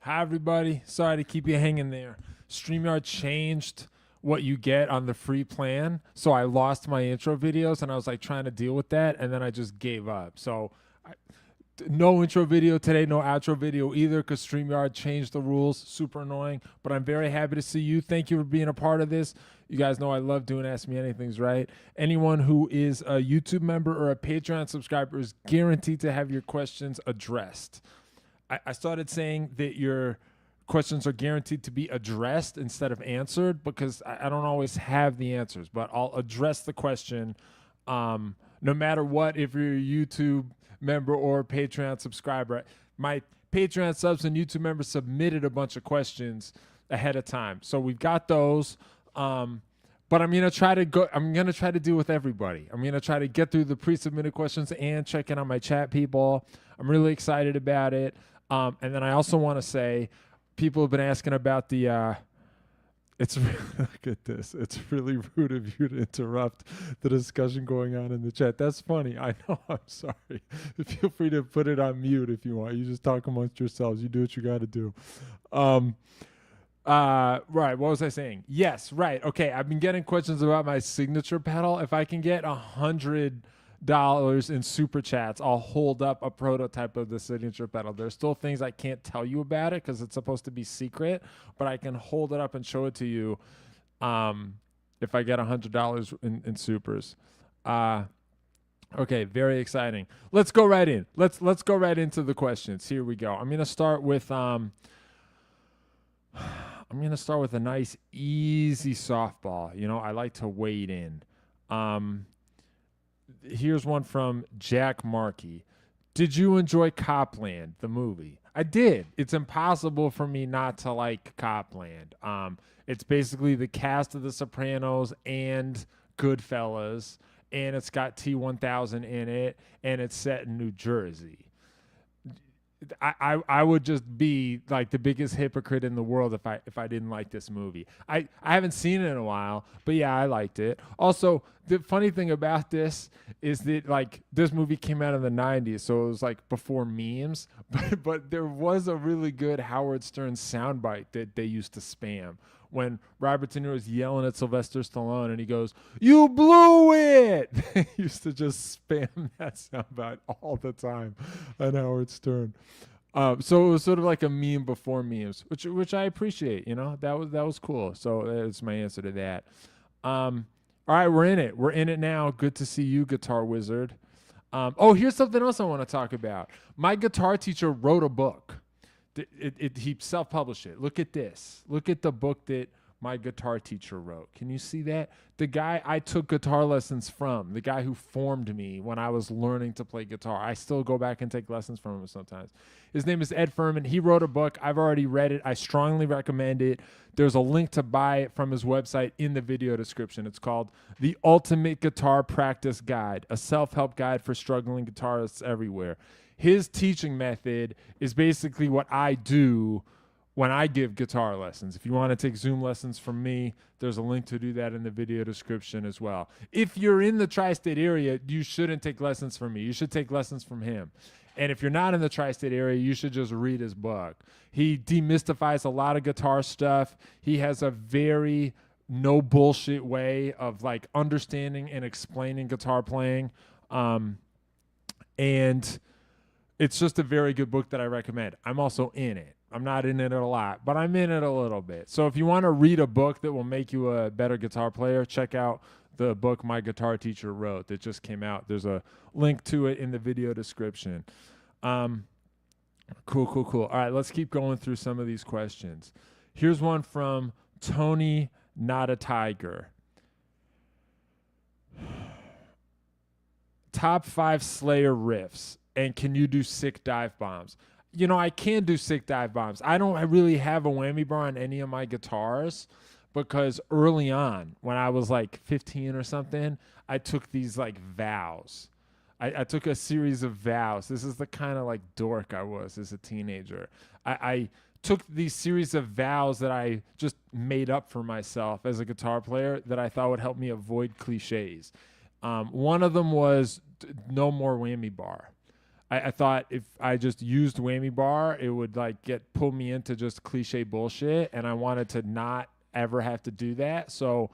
Hi, everybody. Sorry to keep you hanging there. StreamYard changed what you get on the free plan, so I lost my intro videos, and I was like trying to deal with that, and then I just gave up. So no intro video today, no outro video either, because StreamYard changed the rules. Super annoying, but I'm very happy to see you. Thank you for being a part of this. You guys know I love doing Ask Me Anythings, right? Anyone who is a YouTube member or a Patreon subscriber is guaranteed to have your questions addressed. I started saying that your questions are guaranteed to be addressed instead of answered because I don't always have the answers, but I'll address the question no matter what, if you're a YouTube member or Patreon subscriber. My Patreon subs and YouTube members submitted a bunch of questions ahead of time, so we've got those. But I'm gonna try to deal with everybody. I'm gonna try to get through the pre-submitted questions and check in on my chat people. I'm really excited about it. And then I also want to say, people have been asking about the. Look at this. It's really rude of you to interrupt the discussion going on in the chat. That's funny. I know. I'm sorry. Feel free to put it on mute if you want. You just talk amongst yourselves. You do what you got to do. Right. What was I saying? Yes. Right. Okay. I've been getting questions about my signature pedal. If I can get $100 in super chats, I'll hold up a prototype of the signature pedal. There's still things I can't tell you about it because it's supposed to be secret, but I can hold it up and show it to you if I get $100 in supers. Okay, very exciting. Let's go right in. Let's go right into the questions. Here we go. I'm gonna start with a nice easy softball. You know, I like to wade in. Here's one from Jack Markey. Did you enjoy Copland, the movie? I did. It's impossible for me not to like Copland. It's basically the cast of The Sopranos and Goodfellas, and it's got T-1000 in it, and it's set in New Jersey. I would just be like the biggest hypocrite in the world if I didn't like this movie. I haven't seen it in a while, but yeah, I liked it. Also, the funny thing about this is that like this movie came out in the 90s, so it was like before memes, but there was a really good Howard Stern soundbite that they used to spam when Robert De Niro was yelling at Sylvester Stallone and he goes, "You blew it!" They used to just spam that soundbite all the time on Howard Stern. So it was sort of like a meme before memes, which I appreciate. You know, that was cool. So that's my answer to that. All right, we're in it. We're in it now. Good to see you, Guitar Wizard. Here's something else I want to talk about. My guitar teacher wrote a book. He self-published it. Look at this. Look at the book that my guitar teacher wrote. Can you see that? The guy I took guitar lessons from, the guy who formed me when I was learning to play guitar. I still go back and take lessons from him sometimes. His name is Ed Fuhrman. He wrote a book. I've already read it. I strongly recommend it. There's a link to buy it from his website in the video description. It's called The Ultimate Guitar Practice Guide, a self-help guide for struggling guitarists everywhere. His teaching method is basically what I do when I give guitar lessons. If you want to take Zoom lessons from me, there's a link to do that in the video description as well. If you're in the tri-state area, you shouldn't take lessons from me. You should take lessons from him. And if you're not in the tri-state area, you should just read his book. He demystifies a lot of guitar stuff. He has a very no bullshit way of like understanding and explaining guitar playing. And it's just a very good book that I recommend. I'm also in it. I'm not in it a lot, but I'm in it a little bit. So if you want to read a book that will make you a better guitar player, check out the book my guitar teacher wrote that just came out. There's a link to it in the video description. Cool. All right, let's keep going through some of these questions. Here's one from Tony Not a Tiger. Top 5 Slayer riffs. And can you do sick dive bombs? You know, I can do sick dive bombs. I don't really have a whammy bar on any of my guitars because early on, when I was like 15 or something, I took these like vows. I took a series of vows. This is the kind of like dork I was as a teenager. I took these series of vows that I just made up for myself as a guitar player that I thought would help me avoid cliches. One of them was no more whammy bar. I thought if I just used whammy bar, it would like pull me into just cliche bullshit, and I wanted to not ever have to do that. So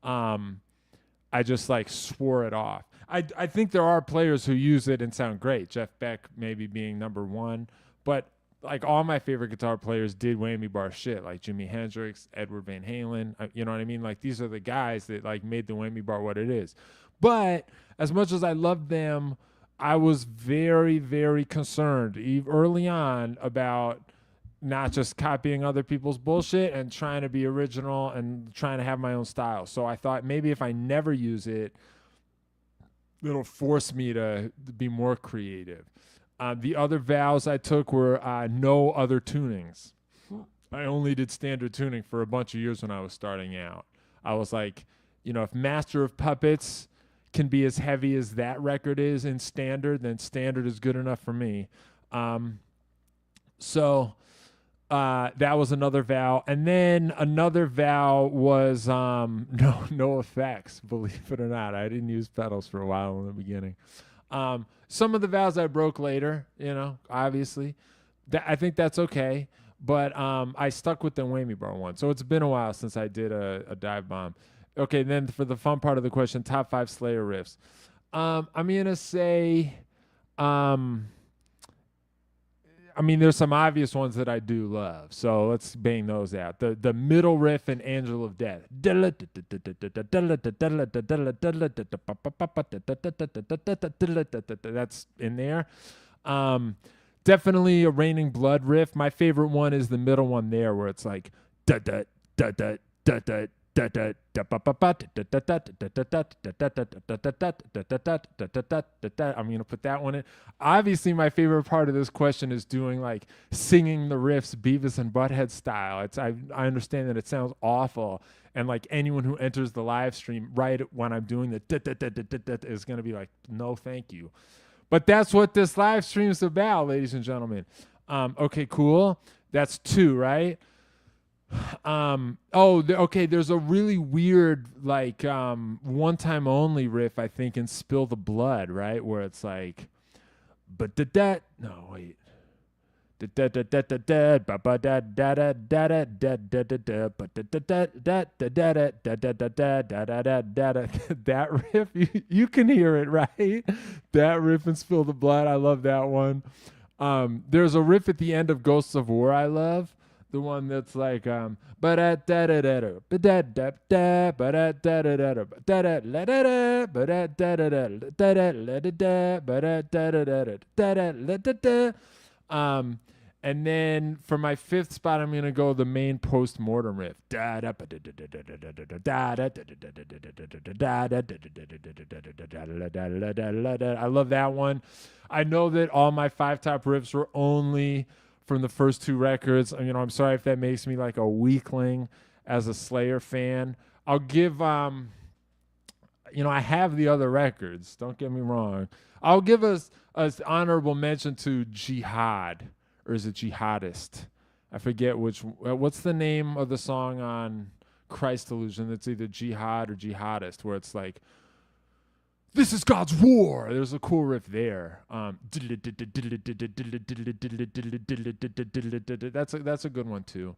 I just like swore it off. I think there are players who use it and sound great. Jeff Beck maybe being number one, but like all my favorite guitar players did whammy bar shit, like Jimi Hendrix, Edward Van Halen. You know what I mean? Like these are the guys that like made the whammy bar what it is. But as much as I loved them, I was very, very concerned early on about not just copying other people's bullshit and trying to be original and trying to have my own style. So I thought maybe if I never use it, it'll force me to be more creative. The other vows I took were no other tunings. I only did standard tuning for a bunch of years when I was starting out. I was like, if Master of Puppets can be as heavy as that record is in standard, then standard is good enough for me. So that was another vow. And then another vow was no effects, believe it or not. I didn't use pedals for a while in the beginning. Some of the vows I broke later, obviously. I think that's okay. But I stuck with the whammy bar one. So it's been a while since I did a dive bomb. Okay, then for the fun part of the question, top 5 Slayer riffs. I'm going to say... there's some obvious ones that I do love, so let's bang those out. The middle riff in Angel of Death. That's in there. Definitely a Raining Blood riff. My favorite one is the middle one there, where it's like I'm gonna put that one in. Obviously, my favorite part of this question is doing like singing the riffs Beavis and Butthead style. I understand that it sounds awful, and like anyone who enters the live stream right when I'm doing the is gonna be like, no, thank you. But that's what this live stream is about, ladies and gentlemen. Okay, cool. That's 2, right? Okay, there's a really weird like one time only riff I think in Spill the Blood, right, where it's like no wait that riff, you can hear it, right? That riff in Spill the Blood, I love that one. There's a riff at the end of Ghosts of War I love. The one that's like that and then for my 5th spot, I'm gonna go the main post-mortem riff. I love that one. I know that all my 5 top riffs were only from the first 2 records. I'm sorry if that makes me like a weakling as a Slayer fan. I'll give I have the other records, don't get me wrong. I'll give us honorable mention to Jihad, or is it Jihadist? I forget what's the name of the song on Christ Illusion. It's either Jihad or Jihadist, where it's like, this is God's war. There's a cool riff there. That's a good one too.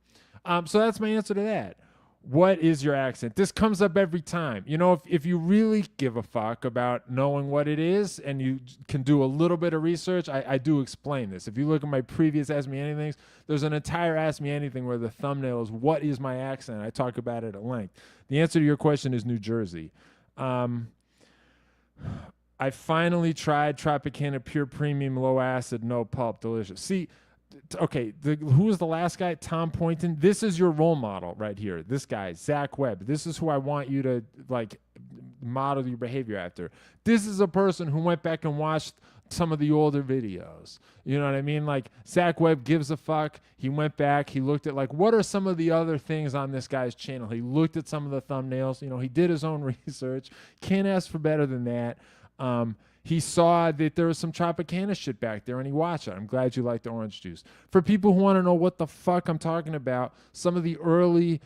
So that's my answer to that. What is your accent? This comes up every time. If you really give a fuck about knowing what it is and you can do a little bit of research, I do explain this. If you look at my previous Ask Me Anythings, there's an entire Ask Me Anything where the thumbnail is, what is my accent? I talk about it at length. The answer to your question is New Jersey. I finally tried Tropicana Pure Premium Low Acid No Pulp, delicious. See, okay, who was the last guy? Tom Poynton. This is your role model right here. This guy, Zach Webb. This is who I want you to like model your behavior after. This is a person who went back and watched some of the older videos. You know what I mean? Like, Zach Webb gives a fuck. He went back. He looked at like, what are some of the other things on this guy's channel? He looked at some of the thumbnails. He did his own research. Can't ask for better than that. He saw that there was some Tropicana shit back there, and he watched it. I'm glad you like the orange juice. For people who want to know what the fuck I'm talking about, some of the early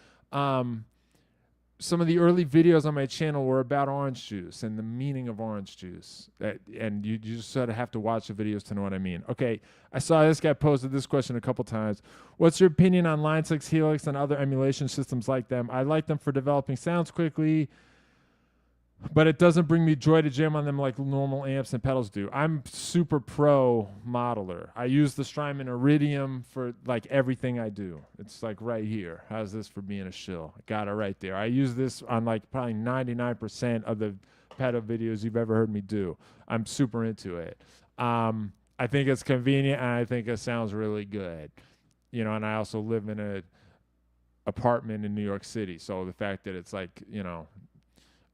some of the early videos on my channel were about orange juice and the meaning of orange juice. And you just sort of have to watch the videos to know what I mean. Okay, I saw this guy posted this question a couple times. What's your opinion on Line 6 Helix and other emulation systems like them? I like them for developing sounds quickly, but it doesn't bring me joy to jam on them like normal amps and pedals do. I'm super pro modeler. I use the Strymon Iridium for like everything I do. It's like right here. How's this for being a shill? I got it right there. I use this on like probably 99% of the pedal videos you've ever heard me do. I'm super into it. I think it's convenient and I think it sounds really good. You know, and I also live in a apartment in New York City. So the fact that it's like, you know,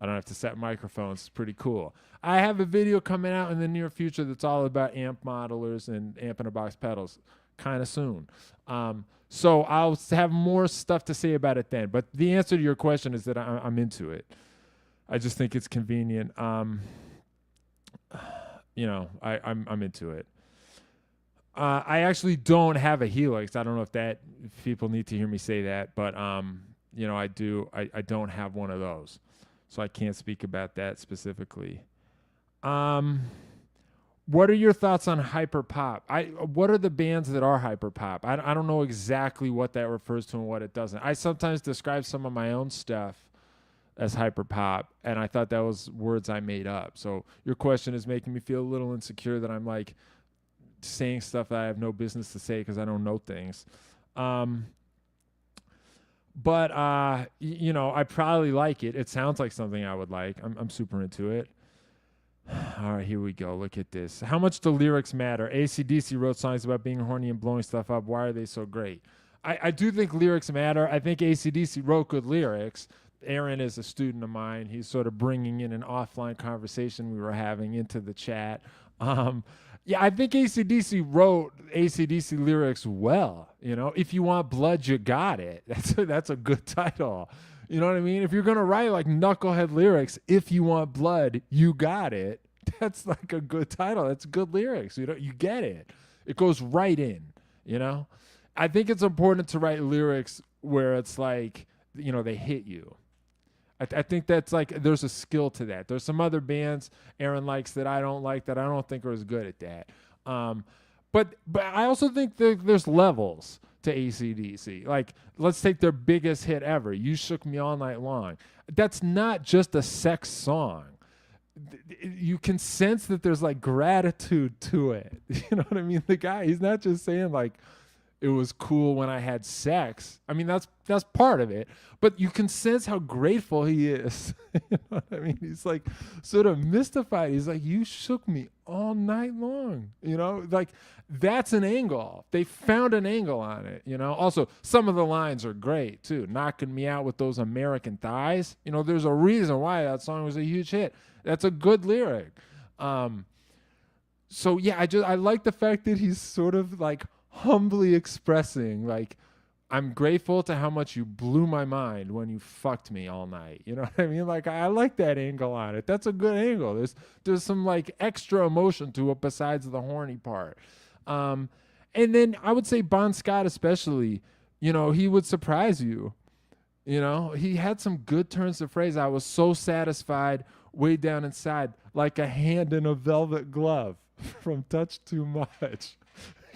I don't have to set microphones. It's pretty cool. I have a video coming out in the near future that's all about amp modelers and amp-in-a-box pedals kind of soon. So I'll have more stuff to say about it then. But the answer to your question is that I'm into it. I just think it's convenient. You know, I'm into it. I actually don't have a Helix. I don't know if people need to hear me say that, but you know, I do. I don't have one of those. So I can't speak about that specifically. What are your thoughts on hyperpop? What are the bands that are hyperpop? I don't know exactly what that refers to and what it doesn't. I sometimes describe some of my own stuff as hyperpop, and I thought that was words I made up. So your question is making me feel a little insecure that I'm like saying stuff that I have no business to say because I don't know things. But you know, I probably like it. It sounds like something I would like. I'm super into it. All right, here we go. Look at this. How much do lyrics matter? AC/DC wrote songs about being horny and blowing stuff up. Why are they so great? I do think lyrics matter. I think AC/DC wrote good lyrics. Aaron is a student of mine. He's sort of bringing in an offline conversation we were having into the chat. Yeah, I think AC/DC wrote AC/DC lyrics well. You know, if you want blood, you got it. That's a good title. You know what I mean? If you're going to write like knucklehead lyrics, if you want blood, you got it. That's like a good title. That's good lyrics. You get it. It goes right in, you know? I think it's important to write lyrics where it's like, you know, they hit you. I think that's like, there's a skill to that. There's some other bands Aaron likes that I don't like that I don't think are as good at that. But I also think there's levels to AC/DC. Like, let's take their biggest hit ever, You Shook Me All Night Long. That's not just a sex song. You can sense that there's like gratitude to it. You know what I mean? The guy, he's not just saying like, it was cool when I had sex. I mean, that's part of it. But you can sense how grateful he is. You know what I mean? He's like sort of mystified. He's like, you shook me all night long. You know, like that's an angle. They found an angle on it, you know. Also, some of the lines are great too. Knocking me out with those American thighs. You know, there's a reason why that song was a huge hit. That's a good lyric. So yeah, I like the fact that he's sort of like humbly expressing like, I'm grateful to how much you blew my mind when you fucked me all night. You know what I mean? Like, I like that angle on it. That's a good angle. There's some like extra emotion to it besides the horny part. And then I would say Bon Scott especially, you know, he would surprise you. You know, he had some good turns of phrase. I was so satisfied way down inside, like a hand in a velvet glove from Touch Too Much.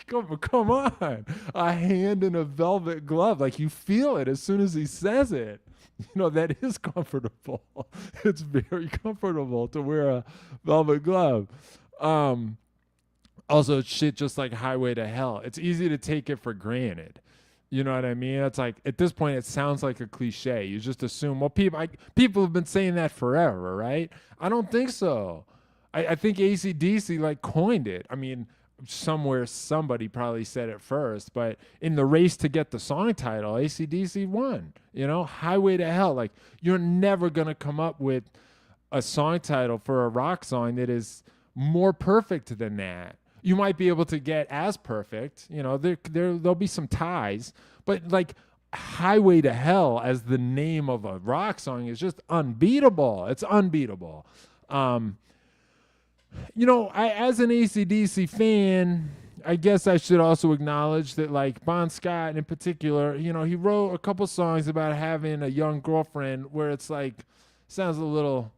Come on. A hand in a velvet glove. Like, you feel it as soon as he says it. You know, that is comfortable. It's very comfortable to wear a velvet glove. Also, shit just like Highway to Hell. It's easy to take it for granted. You know what I mean? It's like, at this point, it sounds like a cliche. You just assume, well, people have been saying that forever, right? I don't think so. I think AC/DC like coined it. I mean, somewhere somebody probably said it first, but in the race to get the song title, AC/DC won. You know, Highway to Hell. Like, you're never going to come up with a song title for a rock song that is more perfect than that. You might be able to get as perfect, you know, there'll be some ties, but like Highway to Hell as the name of a rock song is just unbeatable. It's unbeatable. You know, as an AC/DC fan, I guess I should also acknowledge that, like, Bon Scott in particular, you know, he wrote a couple songs about having a young girlfriend where it's like, sounds a little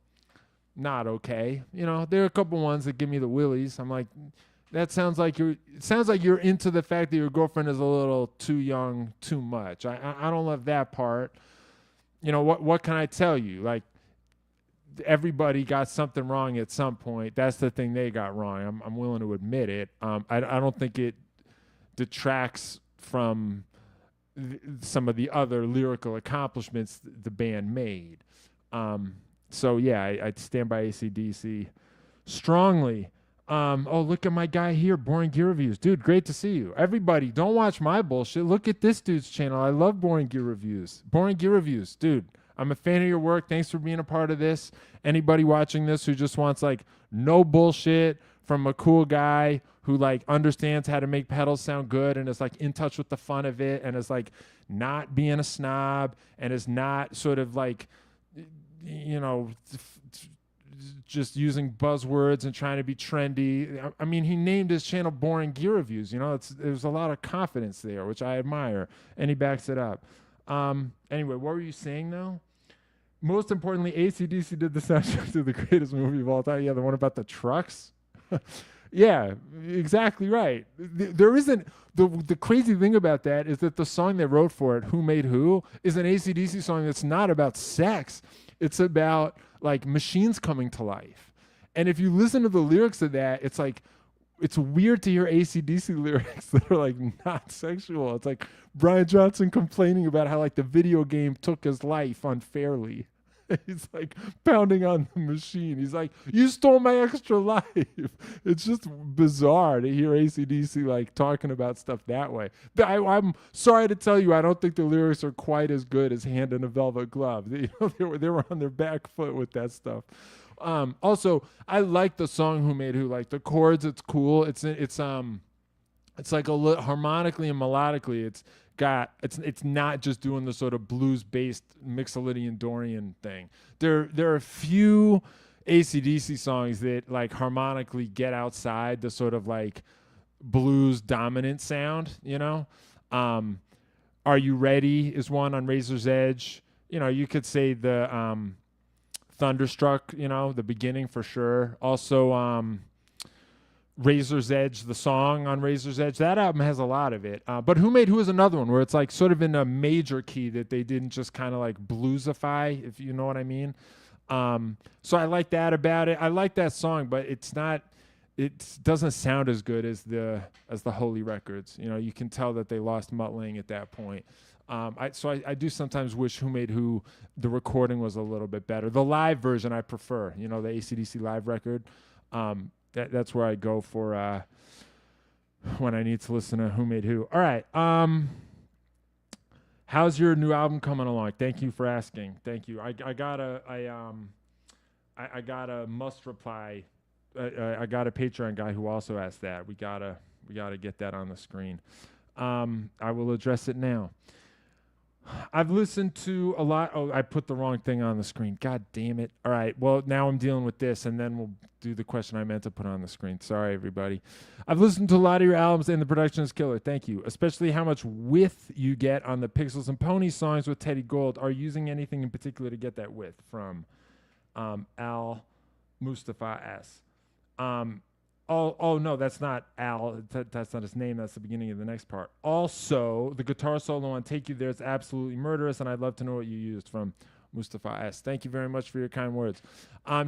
not okay. You know, there are a couple ones that give me the willies. I'm like, it sounds like you're into the fact that your girlfriend is a little too young, too much. I don't love that part. You know, what can I tell you? Like, everybody got something wrong at some point. That's the thing they got wrong. I'm willing to admit it. I don't think it detracts from some of the other lyrical accomplishments the band made. So yeah, I'd stand by AC/DC strongly. Oh, look at my guy here, Boring Gear Reviews. Dude, great to see you. Everybody, don't watch my bullshit. Look at this dude's channel. I love Boring Gear Reviews. Boring Gear Reviews, dude. I'm a fan of your work. Thanks for being a part of this. Anybody watching this who just wants like no bullshit from a cool guy who like understands how to make pedals sound good and is like in touch with the fun of it and is like not being a snob and is not sort of like, you know, just using buzzwords and trying to be trendy. I mean, he named his channel Boring Gear Reviews. You know, there's a lot of confidence there, which I admire, and he backs it up. Anyway, what were you saying though? Most importantly, AC/DC did the soundtrack to the greatest movie of all time. Yeah, the one about the trucks. Yeah, exactly right. There isn't the crazy thing about that is that the song they wrote for it, "Who Made Who," is an AC/DC song that's not about sex. It's about like machines coming to life. And if you listen to the lyrics of that, it's like, it's weird to hear AC/DC lyrics that are like not sexual. It's like Brian Johnson complaining about how like the video game took his life unfairly. He's like pounding on the machine. He's like, you stole my extra life. It's just bizarre to hear AC/DC like talking about stuff that way. I'm sorry to tell you, I don't think the lyrics are quite as good as Hand in a Velvet Glove. You know, they were on their back foot with that stuff. Also, I like the song "Who Made Who." Like the chords, it's cool. It's like harmonically and melodically. It's not just doing the sort of blues-based Mixolydian Dorian thing. There are a few AC/DC songs that like harmonically get outside the sort of like blues dominant sound. You know, "Are You Ready" is one on Razor's Edge. You know, you could say the Thunderstruck, you know, the beginning for sure. Also, Razor's Edge, the song on Razor's Edge, that album has a lot of it. But Who Made Who is another one where it's like sort of in a major key that they didn't just kind of like bluesify, if you know what I mean. So I like that about it. I like that song, but it doesn't sound as good as the Holy records. You know, you can tell that they lost Mutt Lange at that point. I do sometimes wish Who Made Who, the recording was a little bit better. The live version I prefer, you know, the AC/DC live record. That's where I go for when I need to listen to Who Made Who. All right. How's your new album coming along? Thank you for asking. Thank you. I got a must reply. I got a Patreon guy who also asked that. We gotta get that on the screen. I will address it now. I've listened to a lot. Oh, I put the wrong thing on the screen. God damn it. All right. Well, now I'm dealing with this, and then we'll do the question I meant to put on the screen. Sorry, everybody. I've listened to a lot of your albums, and the production is killer. Thank you. Especially how much width you get on the Pixels and Ponies songs with Teddy Gold. Are you using anything in particular to get that width? From Al Mustafa S. Oh, no, that's not Al. That's not his name. That's the beginning of the next part. Also, the guitar solo on Take You There is absolutely murderous, and I'd love to know what you used. From Mustafa S. Thank you very much for your kind words.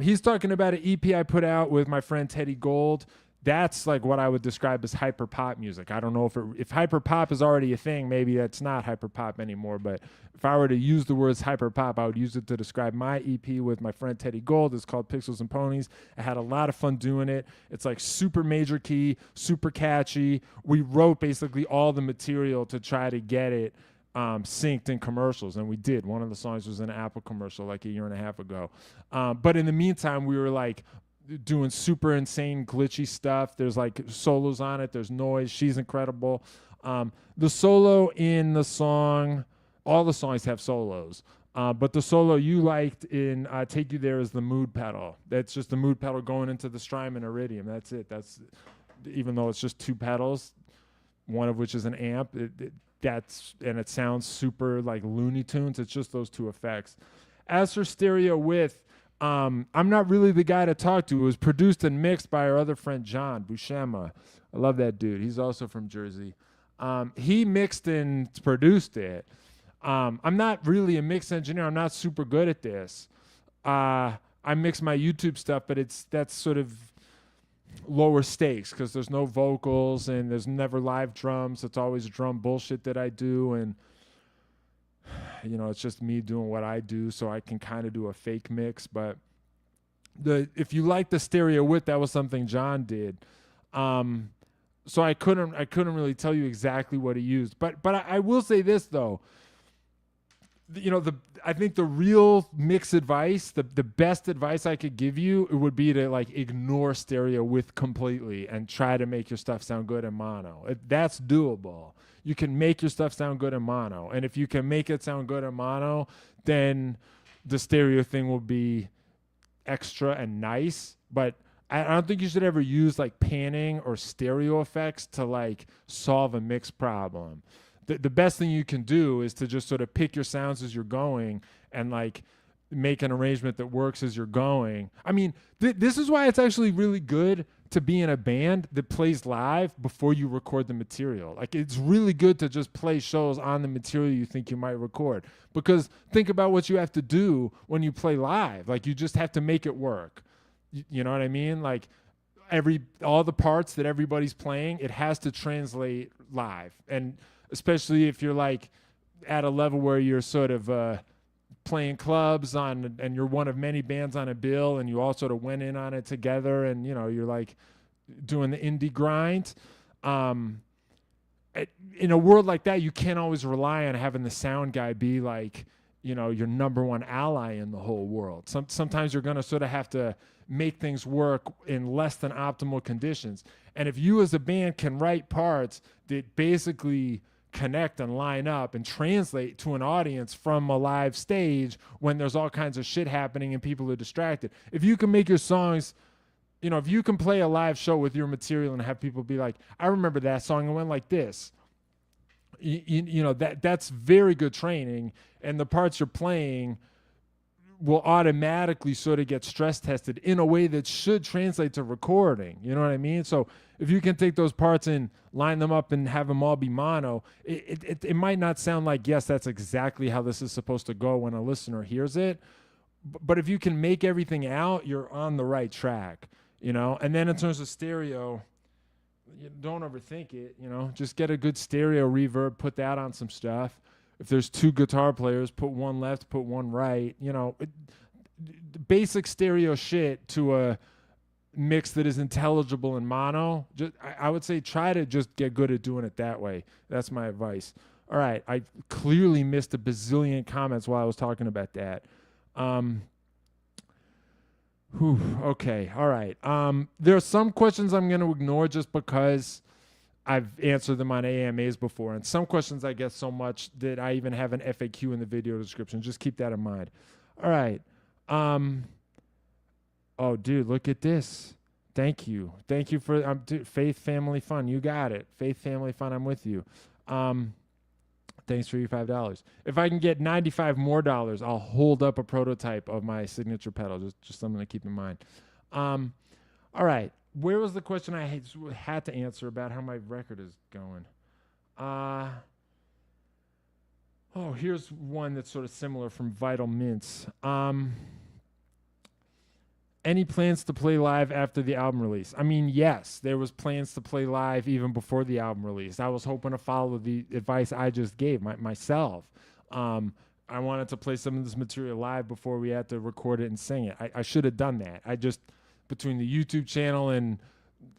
He's talking about an EP I put out with my friend Teddy Gold. That's like what I would describe as hyper pop music. I don't know if hyper pop is already a thing, maybe that's not hyper pop anymore. But if I were to use the words hyper pop, I would use it to describe my EP with my friend Teddy Gold. It's called Pixels and Ponies. I had a lot of fun doing it. It's like super major key, super catchy. We wrote basically all the material to try to get it synced in commercials, and we did. One of the songs was in an Apple commercial like a year and a half ago. But in the meantime, we were like doing super insane glitchy stuff. There's like solos on it. There's noise. She's incredible. The solo in the song, all the songs have solos, but the solo you liked in Take You There is the mood pedal. That's just the mood pedal going into the Strymon Iridium. That's it. even though it's just 2 pedals, one of which is an amp. It sounds super like Looney Tunes. It's just those 2 effects. As for stereo width, I'm not really the guy to talk to. It was produced and mixed by our other friend John Buscema. I love that dude. He's also from Jersey. He mixed and produced it. I'm not really a mix engineer. I'm not super good at this. I mix my YouTube stuff, but that's sort of lower stakes because there's no vocals and there's never live drums. It's always drum bullshit that I do, and it's just me doing what I do, so I can kind of do a fake mix. But if you like the stereo width, that was something John did. So I couldn't really tell you exactly what he used. But I will say this though. I think the real mix advice, the best advice I could give you, it would be to like ignore stereo width completely and try to make your stuff sound good in mono. That's doable. You can make your stuff sound good in mono. And if you can make it sound good in mono, then the stereo thing will be extra and nice. But I don't think you should ever use like panning or stereo effects to like solve a mix problem. The best thing you can do is to just sort of pick your sounds as you're going and like make an arrangement that works as you're going. I mean, this is why it's actually really good to be in a band that plays live before you record the material. Like, it's really good to just play shows on the material you think you might record, because think about what you have to do when you play live. Like, you just have to make it work. You know what I mean? Like, all the parts that everybody's playing, it has to translate live. And especially if you're like at a level where you're sort of playing clubs and you're one of many bands on a bill and you all sort of went in on it together and, you're like doing the indie grind. In a world like that, you can't always rely on having the sound guy be like, your number one ally in the whole world. Sometimes you're going to sort of have to make things work in less than optimal conditions. And if you as a band can write parts that basically connect and line up and translate to an audience from a live stage when there's all kinds of shit happening and people are distracted. If you can make your songs, if you can play a live show with your material and have people be like, I remember that song, it went like this. That's very good training, and the parts you're playing will automatically sort of get stress tested in a way that should translate to recording. You know what I mean? So if you can take those parts and line them up and have them all be mono, it might not sound like, yes, that's exactly how this is supposed to go when a listener hears it. But if you can make everything out, you're on the right track, And then in terms of stereo, don't overthink it, Just get a good stereo reverb, put that on some stuff. If there's 2 guitar players, put one left, put one right. Basic stereo shit to a mix that is intelligible in mono. I would say try to just get good at doing it that way. That's my advice. All right, I clearly missed a bazillion comments while I was talking about that. Okay, all right. There are some questions I'm going to ignore just because I've answered them on AMAs before, and some questions I get so much that I even have an FAQ in the video description. Just keep that in mind. All right. Oh, dude, look at this. Thank you for Faith Family Fun. You got it. Faith Family Fun. I'm with you. Thanks for your $5. If I can get $95 more, I'll hold up a prototype of my signature pedal. Just something to keep in mind. All right. Where was the question I had to answer about how my record is going? Here's one that's sort of similar from Vital Mints. Any plans to play live after the album release? I mean, yes, there was plans to play live even before the album release. I was hoping to follow the advice I just gave myself. I wanted to play some of this material live before we had to record it and sing it. I should have done that. I just, between the YouTube channel and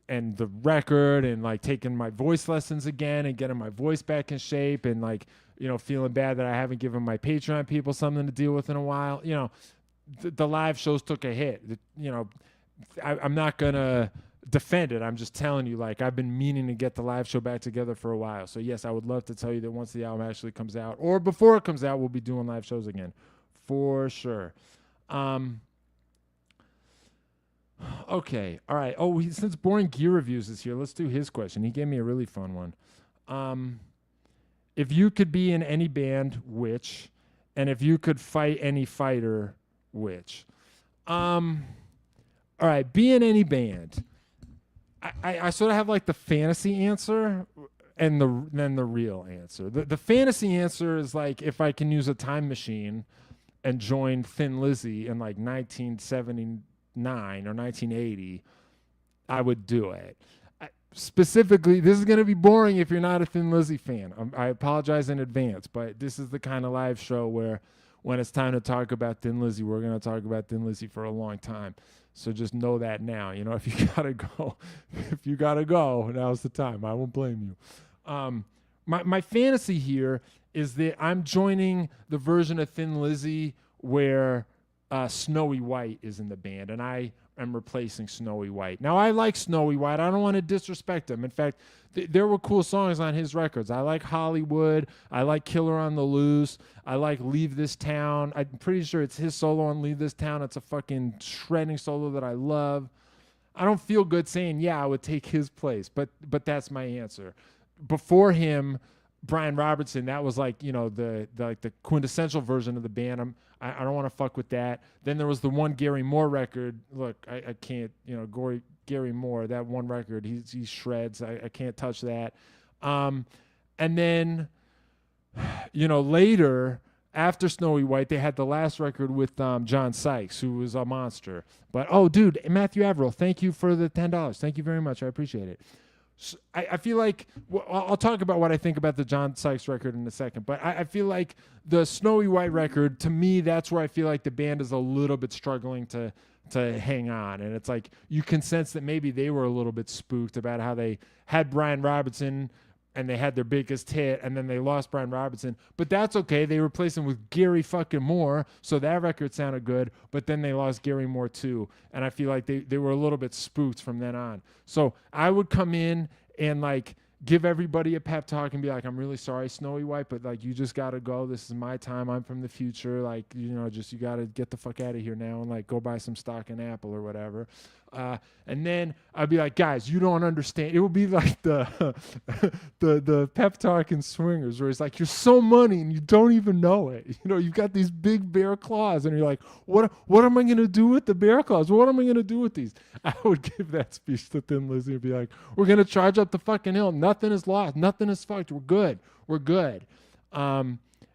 the record and like taking my voice lessons again and getting my voice back in shape and like, feeling bad that I haven't given my Patreon people something to deal with in a while, the live shows took a hit. I'm not going to defend it. I'm just telling you, like, I've been meaning to get the live show back together for a while. So, yes, I would love to tell you that once the album actually comes out or before it comes out, we'll be doing live shows again for sure. Okay. All right. Oh, since Boring Gear Reviews is here, let's do his question. He gave me a really fun one. Um, if you could be in any band, which? And if you could fight any fighter, which? Um, all right. Be in any band. I sort of have like the fantasy answer and then the real answer. The fantasy answer is like if I can use a time machine and join Thin Lizzy in like 1979 or 1980, I would do it. Specifically, this is going to be boring if you're not a Thin Lizzy fan. I apologize in advance, but this is the kind of live show where when it's time to talk about Thin Lizzy, we're going to talk about Thin Lizzy for a long time. So just know that now. You know, if you gotta go, now's the time. I won't blame you. My fantasy here is that I'm joining the version of Thin Lizzy where Snowy White is in the band, and I am replacing Snowy White. Now, I like Snowy White. I don't want to disrespect him. In fact, there were cool songs on his records. I like Hollywood. I like Killer on the Loose. I like Leave This Town. I'm pretty sure it's his solo on Leave This Town. It's a fucking shredding solo that I love. I don't feel good saying, yeah, I would take his place, but that's my answer. Before him, Brian Robertson, that was like, you know, the quintessential version of the band. I don't want to fuck with that. Then there was the one Gary Moore record. Look, I can't, you know, Gary Moore, that one record, he shreds. I can't touch that. And then, you know, later, after Snowy White, they had the last record with John Sykes, who was a monster. But, oh, dude, Matthew Averill, thank you for the $10. Thank you very much. I appreciate it. I feel like I'll talk about what I think about the John Sykes record in a second, but I feel like the Snowy White record, to me, that's where I feel like the band is a little bit struggling to hang on. And it's like you can sense that maybe they were a little bit spooked about how they had Brian Robertson and they had their biggest hit, and then they lost Brian Robertson. But that's okay. They replaced him with Gary fucking Moore, so that record sounded good. But then they lost Gary Moore too, and I feel like they were a little bit spooked from then on. So I would come in and like give everybody a pep talk and be like, I'm really sorry, Snowy White, but like you just gotta go. This is my time. I'm from the future. Like, you know, just you gotta get the fuck out of here now and like go buy some stock in Apple or whatever. And then I'd be like, guys, you don't understand. It would be like the the pep talk in Swingers, where it's like you're so money and you don't even know it. You know, you've got these big bear claws, and you're like, what am I gonna do with the bear claws? What am I gonna do with these? I would give that speech to Thin Lizzy and be like, we're gonna charge up the fucking hill. Nothing is lost. Nothing is fucked. We're good. We're good.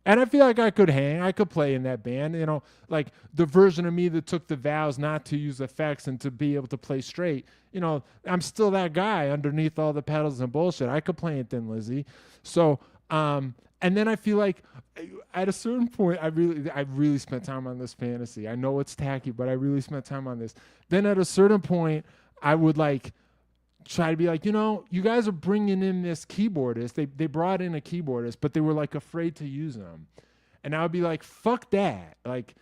And I feel like I could hang. I could play in that band. You know, like the version of me that took the vows not to use effects and to be able to play straight. You know, I'm still that guy underneath all the pedals and bullshit. I could play in Thin Lizzy. So, and then I feel like at a certain point, I really spent time on this fantasy. I know it's tacky, but I really spent time on this. Then at a certain point, I would like try to be like, you know, you guys are bringing in this keyboardist. They brought in a keyboardist, but they were like afraid to use him. And I would be like, fuck that. Like,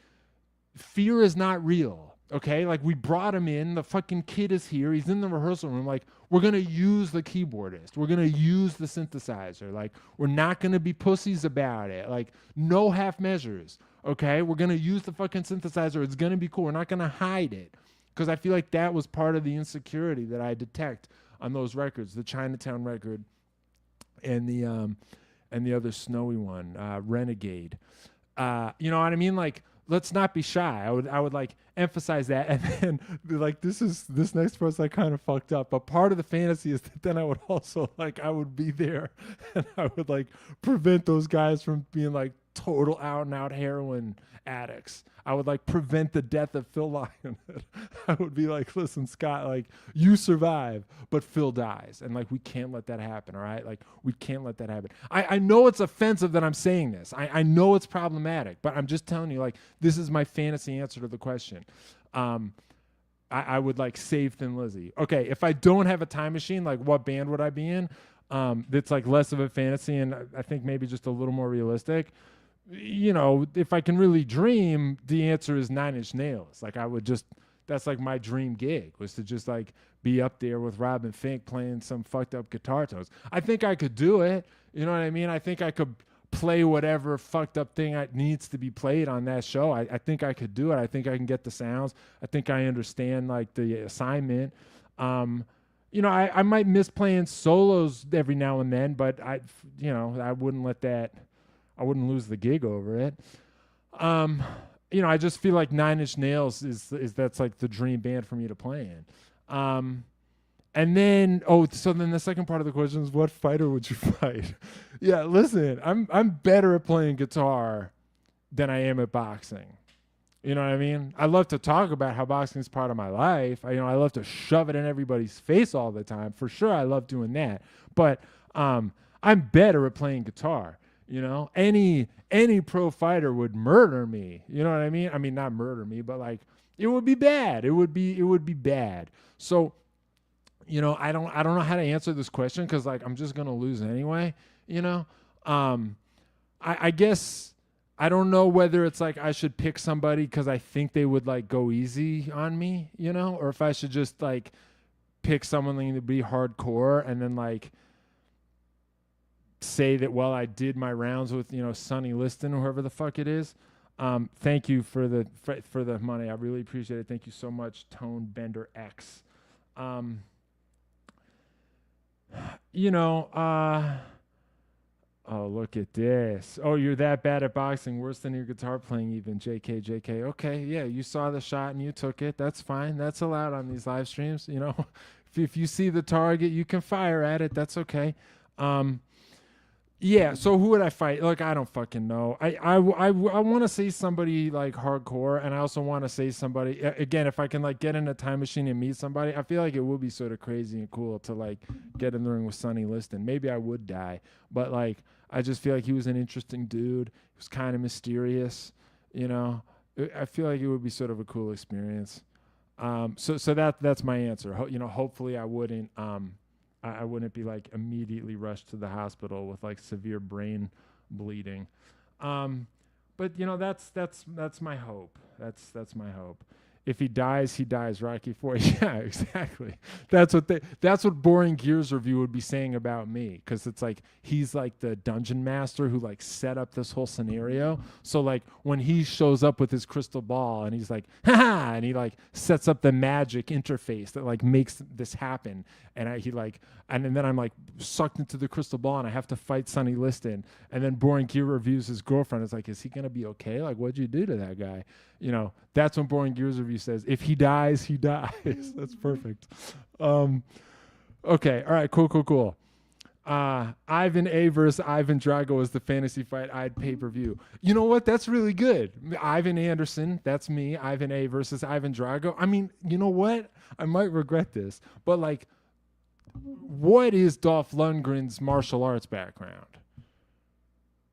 fear is not real. Okay? Like, we brought him in. The fucking kid is here. He's in the rehearsal room. Like, we're going to use the keyboardist. We're going to use the synthesizer. Like, we're not going to be pussies about it. Like, no half measures. Okay? We're going to use the fucking synthesizer. It's going to be cool. We're not going to hide it. Because I feel like that was part of the insecurity that I detect on those records, the Chinatown record and the other Snowy one, Renegade. You know what I mean? Like, let's not be shy. I would like emphasize that. And then like this next part's like kind of fucked up. But part of the fantasy is that then I would also like I would be there and I would like prevent those guys from being like total out and out heroin addicts. I would like prevent the death of Phil Lyon. I would be like, listen, Scott, like you survive, but Phil dies. And like, we can't let that happen. All right. Like we can't let that happen. I know it's offensive that I'm saying this. I know it's problematic, but I'm just telling you, like, this is my fantasy answer to the question. I would like save Thin Lizzy. Okay. If I don't have a time machine, like what band would I be in? That's like less of a fantasy. And I think maybe just a little more realistic. You know, if I can really dream, the answer is 9 Inch Nails. Like I would just, that's like my dream gig was to just like be up there with Robin Fink playing some fucked up guitar tones. I think I could do it. You know what I mean? I think I could play whatever fucked up thing needs to be played on that show. I think I could do it. I think I can get the sounds. I think I understand like the assignment. I might miss playing solos every now and then, but I wouldn't I wouldn't lose the gig over it. I just feel like Nine Inch Nails is that's like the dream band for me to play in. And then, so then the second part of the question is, what fighter would you fight? Yeah, listen, I'm better at playing guitar than I am at boxing. You know what I mean? I love to talk about how boxing is part of my life. I love to shove it in everybody's face all the time. For sure, I love doing that. But I'm better at playing guitar. Any pro fighter would murder me. You know what I mean? I mean, not murder me, but like it would be bad. It would be bad. So, I don't know how to answer this question because like I'm just gonna lose anyway. I guess I don't know whether it's like I should pick somebody because I think they would like go easy on me, or if I should just like pick someone to be hardcore and then like say that I did my rounds with Sonny Liston or whoever the fuck it is. Thank you for the money. I really appreciate it. Thank you so much, Tone Bender X. Oh, look at this. Oh, you're that bad at boxing, worse than your guitar playing even, JK. Okay, yeah, you saw the shot and you took it. That's fine. That's allowed on these live streams. If you see the target, you can fire at it. That's okay. Yeah, so who would I fight? Look, I don't fucking know. I want to say somebody like hardcore, and I also want to say somebody, again, if I can like get in a time machine and meet somebody, I feel like it would be sort of crazy and cool to like get in the ring with Sonny Liston. Maybe I would die, but like I just feel like he was an interesting dude. He was kind of mysterious, I feel like it would be sort of a cool experience. So that's my answer. Hopefully I wouldn't I wouldn't be like immediately rushed to the hospital with like severe brain bleeding. But that's my hope. That's my hope. If he dies, he dies. Rocky IV. Yeah, exactly. That's what Boring Gears review would be saying about me, because it's like he's like the dungeon master who like set up this whole scenario. So like when he shows up with his crystal ball and he's like, ha, and he like sets up the magic interface that like makes this happen, and then I'm like sucked into the crystal ball and I have to fight Sonny Liston, and then Boring Gear reviews his girlfriend. It's like, is he gonna be okay? Like, what'd you do to that guy? That's when Boring Gears review says, if he dies, he dies. That's perfect. Okay. All right. Cool. Ivan A versus Ivan Drago is the fantasy fight I'd pay-per-view. You know what? That's really good. Ivan Anderson, that's me. Ivan A versus Ivan Drago. I mean, you know what? I might regret this, but like, what is Dolph Lundgren's martial arts background?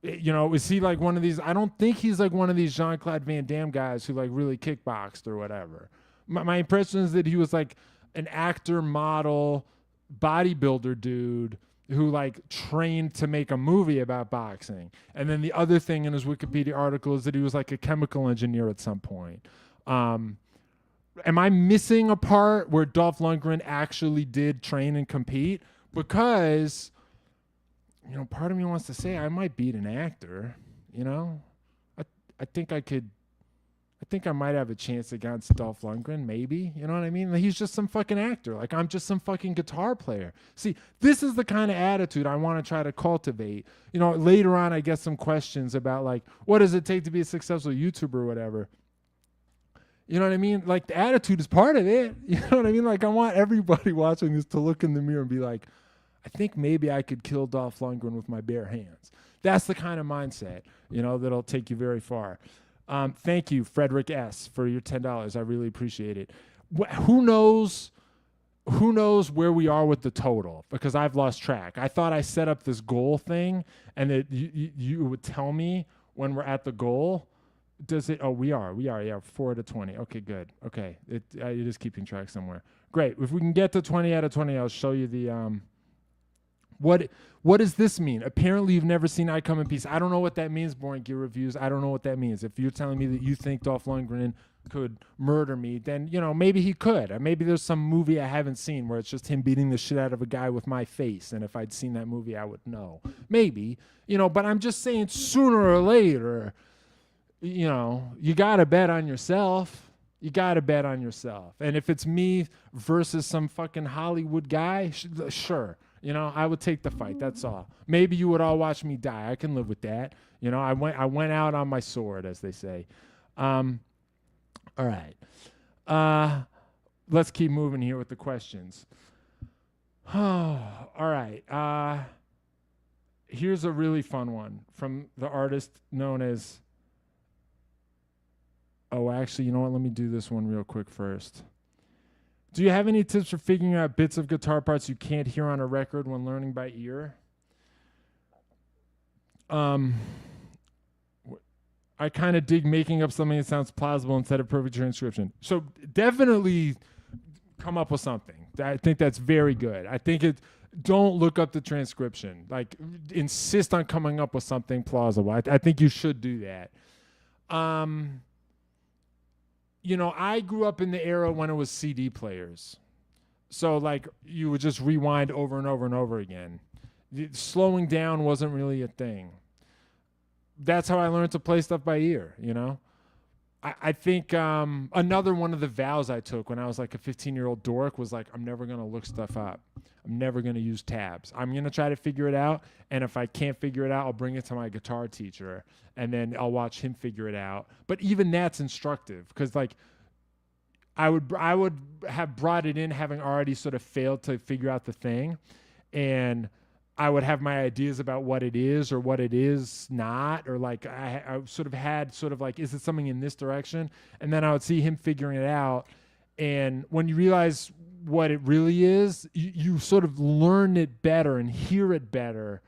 Is he like one of these? I don't think he's like one of these Jean-Claude Van Damme guys who like really kickboxed or whatever. My impression is that he was like an actor, model, bodybuilder dude who like trained to make a movie about boxing. And then the other thing in his Wikipedia article is that he was like a chemical engineer at some point. Am I missing a part where Dolph Lundgren actually did train and compete? Because part of me wants to say I might beat an actor. I think I might have a chance against Dolph Lundgren, maybe. You know what I mean? He's just some fucking actor. Like, I'm just some fucking guitar player. See, this is the kind of attitude I want to try to cultivate. Later on I get some questions about like, what does it take to be a successful YouTuber or whatever. You know what I mean? Like, the attitude is part of it. You know what I mean? Like, I want everybody watching this to look in the mirror and be like, I think maybe I could kill Dolph Lundgren with my bare hands. That's the kind of mindset, that'll take you very far. Thank you, Frederick S., for your $10. I really appreciate it. Who knows where we are with the total? Because I've lost track. I thought I set up this goal thing and that you would tell me when we're at the goal. Does it? Oh, we are. Yeah, 4 out of 20. Okay, good. Okay, it is keeping track somewhere. Great. If we can get to 20 out of 20, I'll show you the What does this mean? Apparently, you've never seen I Come in Peace. I don't know what that means, Boring Gear Reviews. I don't know what that means. If you're telling me that you think Dolph Lundgren could murder me, then, maybe he could. Or maybe there's some movie I haven't seen where it's just him beating the shit out of a guy with my face. And if I'd seen that movie, I would know. Maybe, but I'm just saying sooner or later, you got to bet on yourself. You got to bet on yourself. And if it's me versus some fucking Hollywood guy, sure. I would take the fight. That's all. Maybe you would all watch me die. I can live with that. I went out on my sword, as they say. All right. Let's keep moving here with the questions. All right. Here's a really fun one from the artist known as... Oh, actually, you know what? Let me do this one real quick first. Do you have any tips for figuring out bits of guitar parts you can't hear on a record when learning by ear? I kind of dig making up something that sounds plausible instead of perfect transcription. So definitely come up with something. I think that's very good. I think don't look up the transcription. Like, insist on coming up with something plausible. I think you should do that. I grew up in the era when it was CD players. So, like, you would just rewind over and over and over again. Slowing down wasn't really a thing. That's how I learned to play stuff by ear, I think another one of the vows I took when I was like a 15-year-old dork was like, I'm never going to look stuff up. I'm never going to use tabs. I'm going to try to figure it out. And if I can't figure it out, I'll bring it to my guitar teacher and then I'll watch him figure it out. But even that's instructive because, like, I would have brought it in having already sort of failed to figure out the thing. And I would have my ideas about what it is or what it is not, or like I sort of had sort of like, is it something in this direction? And then I would see him figuring it out. And when you realize what it really is, you sort of learn it better and hear it better.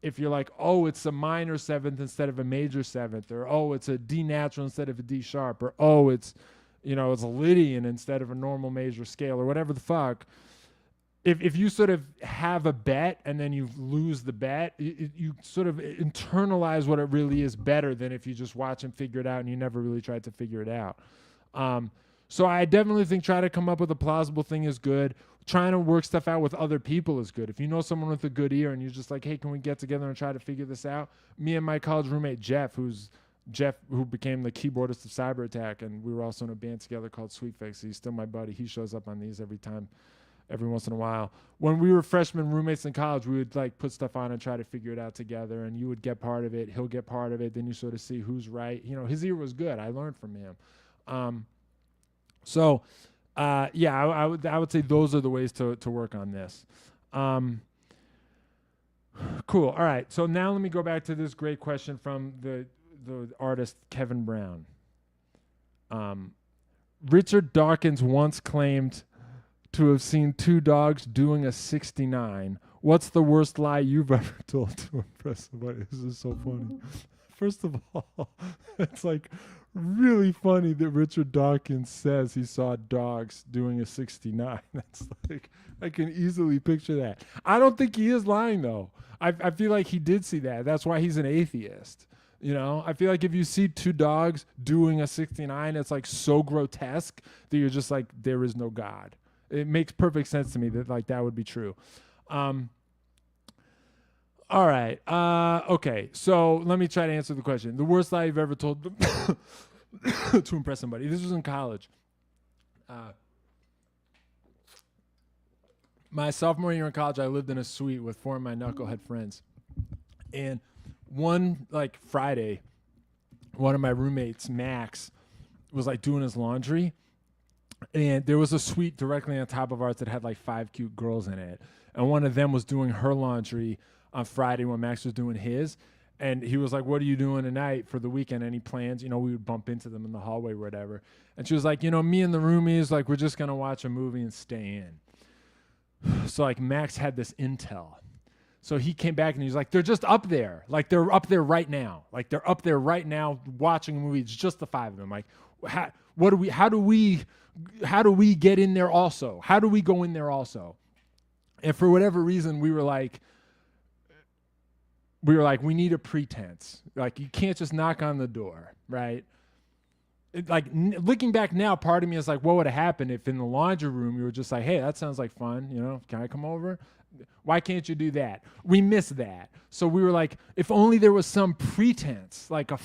If you're like, oh, it's a minor seventh instead of a major seventh, or oh, it's a D natural instead of a D sharp, or oh, it's a Lydian instead of a normal major scale, or whatever the fuck. If you sort of have a bet and then you lose the bet, you sort of internalize what it really is better than if you just watch and figure it out and you never really tried to figure it out. So I definitely think try to come up with a plausible thing is good. Trying to work stuff out with other people is good. If you know someone with a good ear and you're just like, hey, can we get together and try to figure this out? Me and my college roommate, Jeff, who became the keyboardist of Cyber Attack, and we were also in a band together called Sweet Fix. He's still my buddy. He shows up on these every once in a while. When we were freshman roommates in college, we would like put stuff on and try to figure it out together, and you would get part of it, he'll get part of it, then you sort of see who's right. His ear was good. I learned from him. I would say those are the ways to work on this. Cool. All right. So now let me go back to this great question from the artist Kevin Brown. Richard Dawkins once claimed to have seen two dogs doing a 69. What's the worst lie you've ever told to impress somebody? This is so funny. First of all, it's like really funny that Richard Dawkins says he saw dogs doing a 69. That's like, I can easily picture that. I don't think he is lying though. I feel like he did see that. That's why he's an atheist. I feel like if you see two dogs doing a 69, it's like so grotesque that you're just like, there is no God. It makes perfect sense to me that like that would be true. All right. Okay. So let me try to answer the question. The worst lie you've ever told to impress somebody. This was in college. My sophomore year in college, I lived in a suite with four of my knucklehead friends. And one like Friday, one of my roommates, Max, was like doing his laundry. And there was a suite directly on top of ours that had like 5 cute girls in it. And one of them was doing her laundry on Friday when Max was doing his. And he was like, what are you doing tonight for the weekend? Any plans? We would bump into them in the hallway or whatever. And she was like, me and the roomies, like, we're just going to watch a movie and stay in. So like Max had this intel. So he came back and he was like, they're just up there. Like they're up there right now. Like they're up there right now watching a movie. It's just the 5 of them. Like, how do we get in there also? How do we go in there also? And for whatever reason, we were like, we need a pretense. Like, you can't just knock on the door, right? looking back now, part of me is like, what would have happened if in the laundry room you were just like, hey, that sounds like fun, can I come over? Why can't you do that? We miss that. So we were like, if only there was some pretense, like a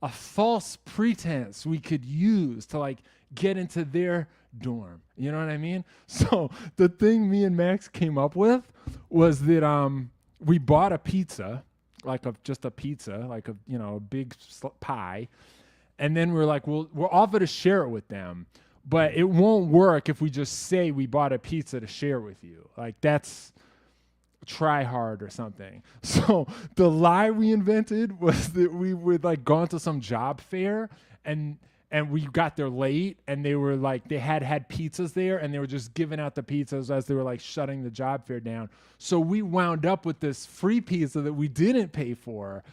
false pretense we could use to like get into their dorm. You know what I mean? So the thing me and Max came up with was that we bought a pizza, just a pizza, like a big pie. And then we're like, we'll offer to share it with them, but it won't work if we just say we bought a pizza to share with you. Like that's try hard or something. So the lie we invented was that we would like gone to some job fair and we got there late and they were like, they had pizzas there and they were just giving out the pizzas as they were like shutting the job fair down. So we wound up with this free pizza that we didn't pay for.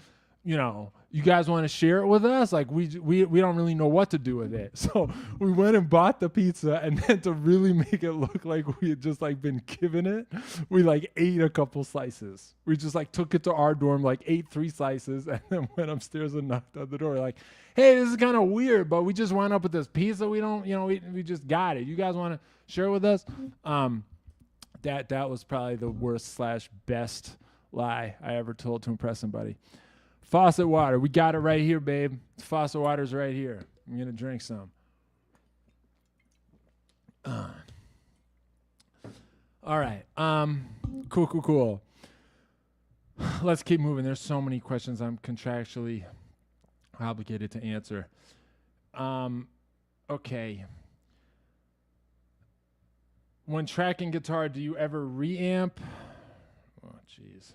You guys want to share it with us? Like we don't really know what to do with it. So we went and bought the pizza, and then to really make it look like we had just like been given it, we like ate a couple slices. We just like took it to our dorm, like ate 3 slices, and then went upstairs and knocked on the door. Like, hey, this is kind of weird, but we just wound up with this pizza. We don't, we just got it. You guys want to share it with us? That was probably the worst / best lie I ever told to impress somebody. Faucet water. We got it right here, babe. Faucet water's right here. I'm going to drink some. All right. Cool. Let's keep moving. There's so many questions I'm contractually obligated to answer. Okay. When tracking guitar, do you ever reamp? Oh, jeez.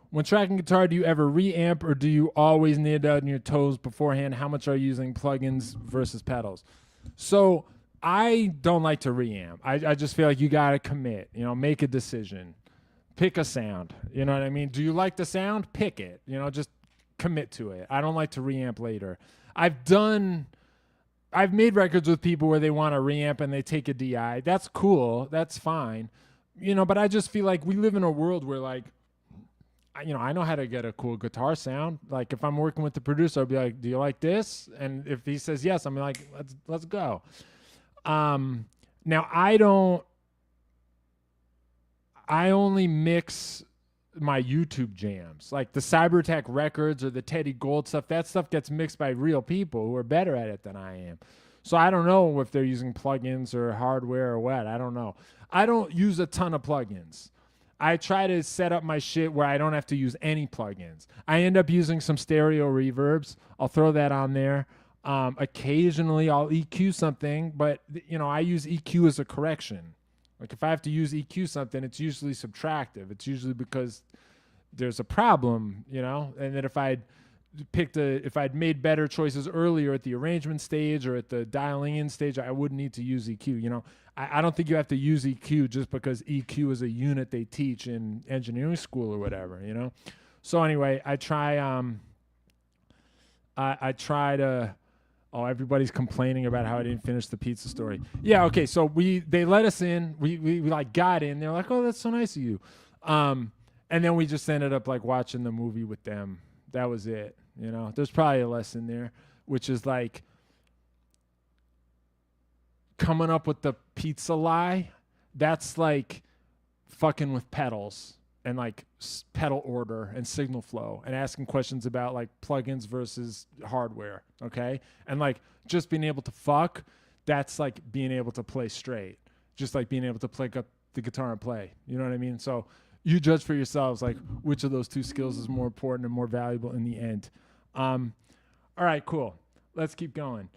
When tracking guitar, do you ever reamp or do you always knit out on your toes beforehand? How much are you using plugins versus pedals? So I don't like to reamp. I just feel like you got to commit, make a decision. Pick a sound. You know what I mean? Do you like the sound? Pick it. Just commit to it. I don't like to reamp later. I've made records with people where they want to reamp and they take a DI. That's cool. That's fine. But I just feel like we live in a world where like, I know how to get a cool guitar sound. Like if I'm working with the producer, I'll be like, do you like this? And if he says yes, I'm like, let's go. Now I only mix my YouTube jams, like the CyberTech records or the Teddy Gold stuff. That stuff gets mixed by real people who are better at it than I am. So I don't know if they're using plugins or hardware or what. I don't know. I don't use a ton of plugins. I try to set up my shit where I don't have to use any plugins. I end up using some stereo reverbs. I'll throw that on there. Occasionally I'll EQ something, but I use EQ as a correction. Like if I have to use EQ something, it's usually subtractive. It's usually because there's a problem, and that if I'd made better choices earlier at the arrangement stage or at the dialing in stage, I wouldn't need to use EQ. I don't think you have to use EQ just because EQ is a unit they teach in engineering school or whatever, So anyway, I try to. Oh, everybody's complaining about how I didn't finish the pizza story. Yeah, okay. So they let us in. We like got in. They're like, oh, that's so nice of you. And then we just ended up like watching the movie with them. That was it. There's probably a lesson there, which is like coming up with the pizza lie. That's like fucking with pedals and like pedal order and signal flow and asking questions about like plugins versus hardware. Okay. And like just being able to fuck, that's like being able to play straight, just like being able to pick up the guitar and play. You know what I mean? So you judge for yourselves, like which of those two skills is more important and more valuable in the end. All right, cool. Let's keep going.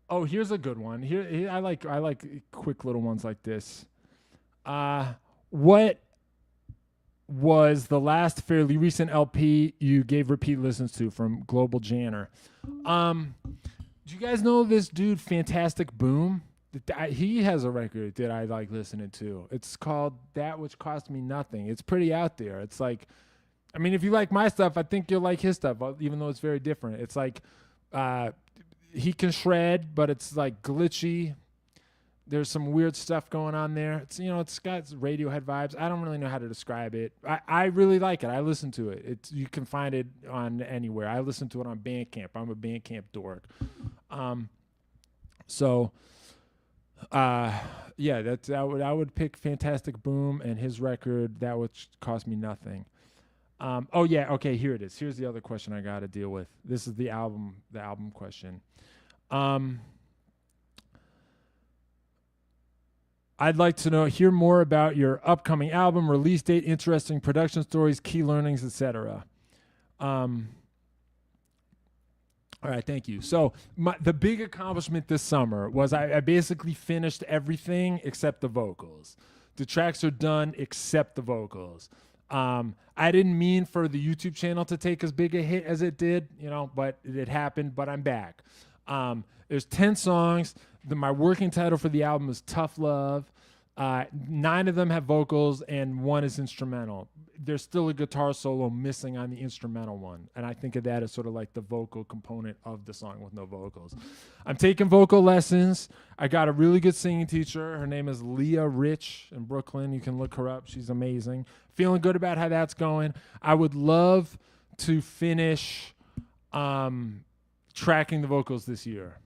Oh, here's a good one. Here I like quick little ones like this. What was the last fairly recent LP you gave repeat listens to? From Global Janner. Do you guys know this dude, Fantastic Boom? He has a record that I like listening to. It's called That Which Cost Me Nothing. It's pretty out there. It's like, I mean, if you like my stuff, I think you'll like his stuff, even though it's very different. It's like he can shred, but it's like glitchy. There's some weird stuff going on there. It's it's got Radiohead vibes. I don't really know how to describe it. I really like it. I listen to it. You can find it on anywhere. I listen to it on Bandcamp. I'm a Bandcamp dork. Yeah, I would pick Fantastic Boom and his record that would cost me nothing. Oh yeah, okay, here it is. Here's the other question I got to deal with. This is the album question. I'd like to hear more about your upcoming album, release date, interesting production stories, key learnings, etc. All right, thank you. So the big accomplishment this summer was I basically finished everything except the vocals. The tracks are done except the vocals. I didn't mean for the YouTube channel to take as big a hit as it did, but it happened, but I'm back. There's 10 songs. My working title for the album is Tough Love. 9 of them have vocals and 1 is instrumental. There's still a guitar solo missing on the instrumental one. And I think of that as sort of like the vocal component of the song with no vocals. I'm taking vocal lessons. I got a really good singing teacher. Her name is Leah Rich in Brooklyn. You can look her up. She's amazing. Feeling good about how that's going. I would love to finish tracking the vocals this year.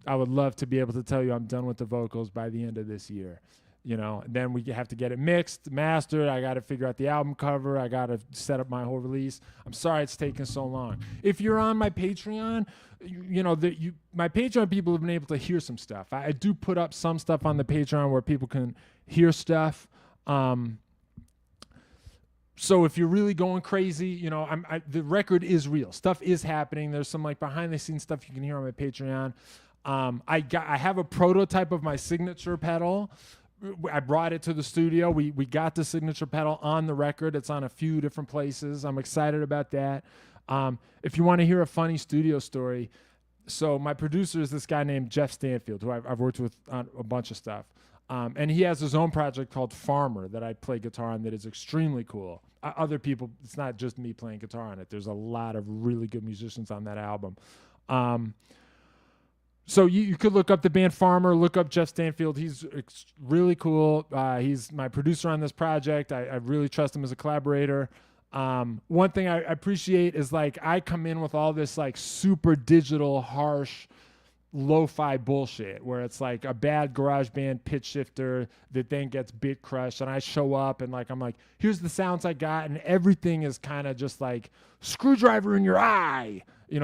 I would love to be able to tell you I'm done with the vocals by the end of this year. Then we have to get it mixed, mastered. I got to figure out the album cover. I got to set up my whole release. I'm sorry it's taken so long. If you're on my Patreon, my Patreon people have been able to hear some stuff. I do put up some stuff on the Patreon where people can hear stuff. So if you're really going crazy, the record is real. Stuff is happening. There's some like behind the scenes stuff you can hear on my Patreon. I have a prototype of my signature pedal. I brought it to the studio. We got the signature pedal on the record. It's on a few different places. I'm excited about that. If you want to hear a funny studio story, so my producer is this guy named Jeff Stanfield, who I've worked with on a bunch of stuff. And he has his own project called Farmer that I play guitar on that is extremely cool. Other people, it's not just me playing guitar on it. There's a lot of really good musicians on that album. So you could look up the band Farmer, look up Jeff Stanfield. He's really cool. He's my producer on this project. I really trust him as a collaborator. One thing I appreciate is like I come in with all this like super digital, harsh, lo-fi bullshit where it's like a bad garage band pitch shifter that then gets bit crushed, and I show up and like I'm like, here's the sounds I got, and everything is kind of just like screwdriver in your eye,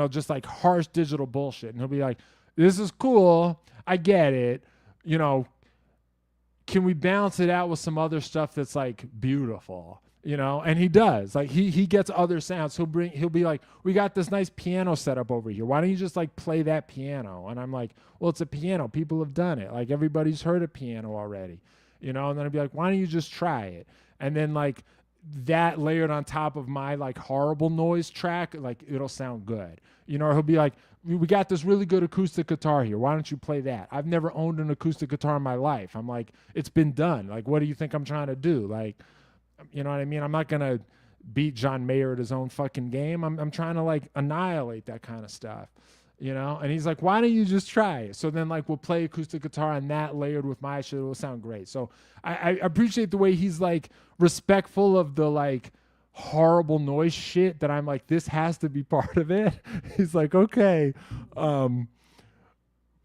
just like harsh digital bullshit. And he'll be like, this is cool, I get it, can we balance it out with some other stuff that's like beautiful? And he does. Like he gets other sounds. He'll be like, we got this nice piano set up over here. Why don't you just like play that piano? And I'm like, well, it's a piano. People have done it. Like everybody's heard a piano already, And then I'd be like, why don't you just try it? And then like that layered on top of my like horrible noise track, like it'll sound good. Or he'll be like, we got this really good acoustic guitar here. Why don't you play that? I've never owned an acoustic guitar in my life. I'm like, it's been done. Like, what do you think I'm trying to do? Like, you know what I mean? I'm not going to beat John Mayer at his own fucking game. I'm trying to like annihilate that kind of stuff, And he's like, why don't you just try it? So then like we'll play acoustic guitar and that layered with my shit, it'll sound great. So I appreciate the way he's like respectful of the like horrible noise shit that I'm like, this has to be part of it. He's like, okay.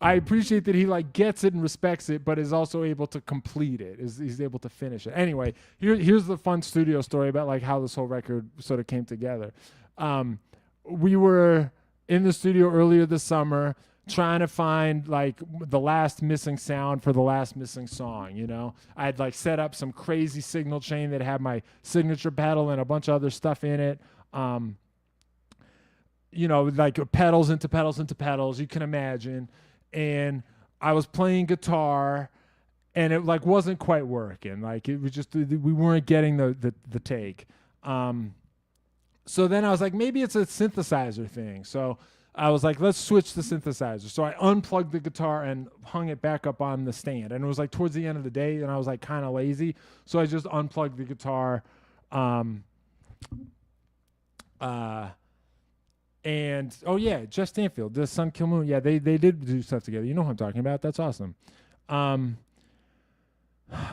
I appreciate that he like gets it and respects it, but is also able to complete it. He's able to finish it. Anyway, here's the fun studio story about like how this whole record sort of came together. We were in the studio earlier this summer trying to find like the last missing sound for the last missing song. I had like set up some crazy signal chain that had my signature pedal and a bunch of other stuff in it. Like pedals into pedals into pedals, you can imagine. And I was playing guitar and it like wasn't quite working. Like it was just, we weren't getting the take. So then I was like, maybe it's a synthesizer thing. So I was like, let's switch the synthesizer. So I unplugged the guitar and hung it back up on the stand. And it was like towards the end of the day and I was like kind of lazy. So I just unplugged the guitar. And oh yeah, Jeff Stanfield, the Sun Kill Moon. Yeah, they did do stuff together. You know who I'm talking about. That's awesome.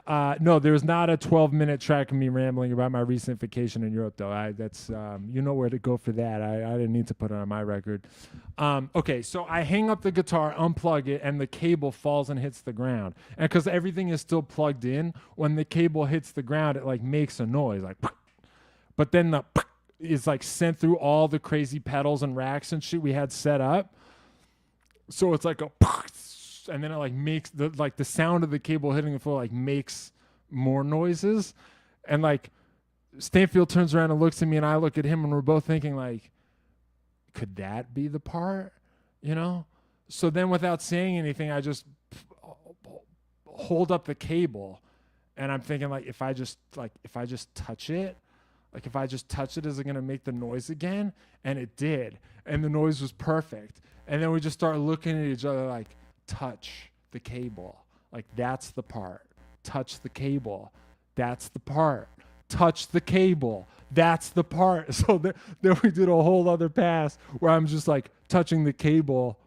No, there's not a 12-minute track of me rambling about my recent vacation in Europe, though. That's you know where to go for that. I didn't need to put it on my record. Okay, so I hang up the guitar, unplug it, and the cable falls and hits the ground. And because everything is still plugged in, when the cable hits the ground, it like makes a noise, like. But then the is like sent through all the crazy pedals and racks and shit we had set up. So it's like a. And then it like makes the sound of the cable hitting the floor like makes more noises, and like Stanfield turns around and looks at me and I look at him and we're both thinking like, could that be the part, you know? So then without saying anything, I just hold up the cable, and I'm thinking like if I just touch it, is it gonna make the noise again? And it did, and the noise was perfect. And then we just start looking at each other like, touch the cable, like that's the part. Touch the cable, that's the part. Touch the cable, that's the part. So then we did a whole other pass where I'm just like touching the cable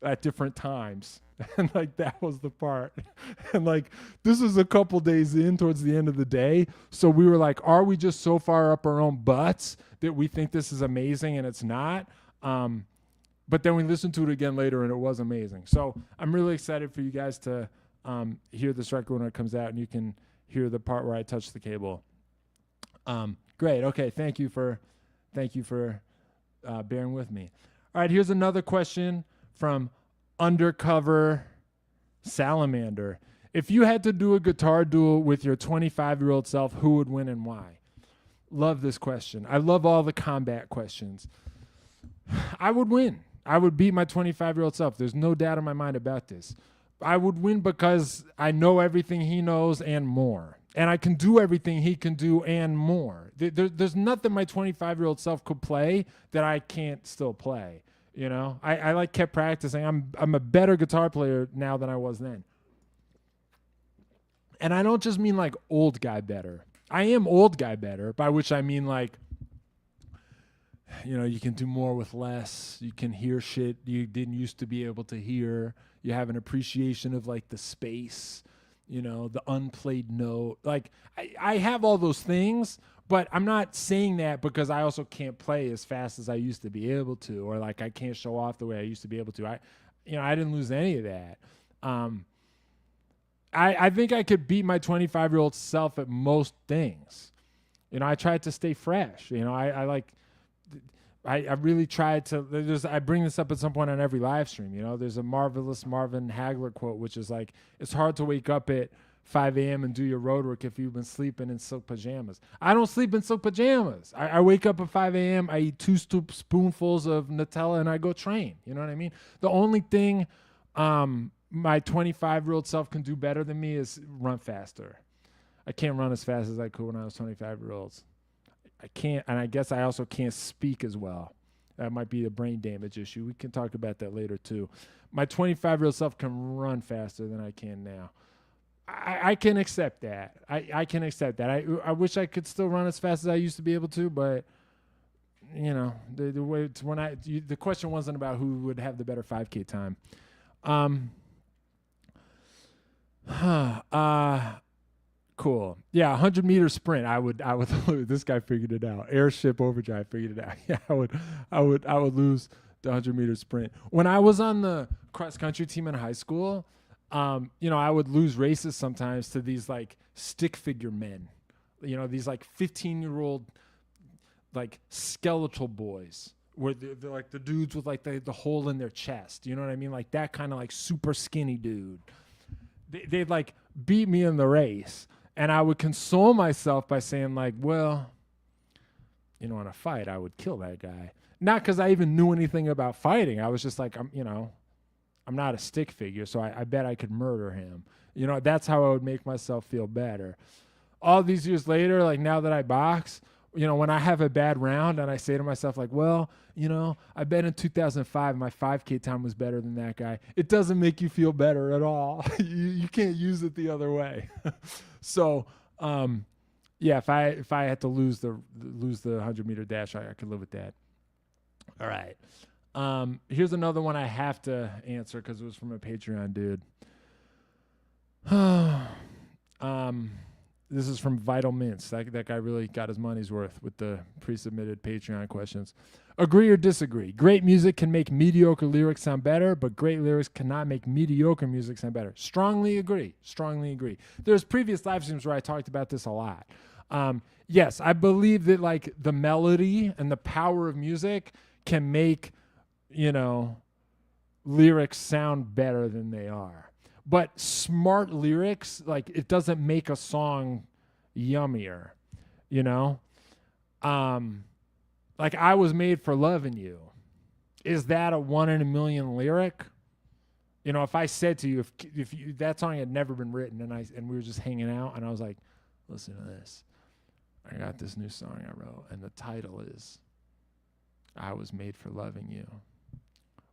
at different times, and like that was the part. And like this was a couple days in towards the end of the day, so we were like, are we just so far up our own butts that we think this is amazing and it's not? But then we listened to it again later, and it was amazing. So I'm really excited for you guys to hear this record when it comes out, and you can hear the part where I touch the cable. Great. Okay. Thank you for bearing with me. All right. Here's another question from Undercover Salamander. If you had to do a guitar duel with your 25-year-old self, who would win and why? Love this question. I love all the combat questions. I would win. I would beat my 25-year-old self. There's no doubt in my mind about this. I would win because I know everything he knows and more. And I can do everything he can do and more. There's nothing my 25-year-old self could play that I can't still play. You know, I like kept practicing. I'm a better guitar player now than I was then. And I don't just mean like old guy better. I am old guy better, by which I mean like, you know, you can do more with less. You can hear shit you didn't used to be able to hear. You have an appreciation of like the space, you know, the unplayed note. Like I have all those things, but I'm not saying that because I also can't play as fast as I used to be able to, or like I can't show off the way I used to be able to. I didn't lose any of that. I think I could beat my 25-year-old self at most things. You know, I tried to stay fresh. You know, I really tried to. I bring this up at some point on every live stream. You know, there's a marvelous Marvin Hagler quote, which is like, "It's hard to wake up at 5 a.m. and do your road work if you've been sleeping in silk pajamas." I don't sleep in silk pajamas. I wake up at 5 a.m. I eat 2 spoonfuls of Nutella and I go train. You know what I mean? The only thing my 25-year-old self can do better than me is run faster. I can't run as fast as I could when I was 25-year-olds. I can't, and I guess I also can't speak as well. That might be a brain damage issue. We can talk about that later too. My 25-year-old self can run faster than I can now. I can accept that. I can accept that. I wish I could still run as fast as I used to be able to, but you know, the way it's the question wasn't about who would have the better 5K time. Cool. Yeah, 100-meter sprint. I would lose. This guy figured it out. Airship overdrive figured it out. Yeah, I would lose the 100-meter sprint. When I was on the cross country team in high school, you know, I would lose races sometimes to these like stick figure men. You know, these like 15-year-old like skeletal boys, where they're like the dudes with like the hole in their chest. You know what I mean? Like that kind of like super skinny dude. They'd like beat me in the race. And I would console myself by saying like, well, you know, in a fight, I would kill that guy. Not because I even knew anything about fighting. I was just like, I'm not a stick figure, so I bet I could murder him. You know, that's how I would make myself feel better. All these years later, like now that I box, you know, when I have a bad round and I say to myself like, well, you know, I bet in 2005 my 5K time was better than that guy. It doesn't make you feel better at all. you can't use it the other way. So, yeah, if I had to lose the 100-meter dash, I could live with that. All right. Here's another one I have to answer because it was from a Patreon dude. This is from Vital Mints. That guy really got his money's worth with the pre-submitted Patreon questions. Agree or disagree? Great music can make mediocre lyrics sound better, but great lyrics cannot make mediocre music sound better. Strongly agree. Strongly agree. There's previous live streams where I talked about this a lot. Yes, I believe that like the melody and the power of music can make, lyrics sound better than they are. But smart lyrics, like it doesn't make a song yummier, Like I was made for loving you. Is that a 1 in a million lyric? If I said to you, if that song had never been written and we were just hanging out and I was like, listen to this. I got this new song I wrote and the title is I Was Made for Loving You.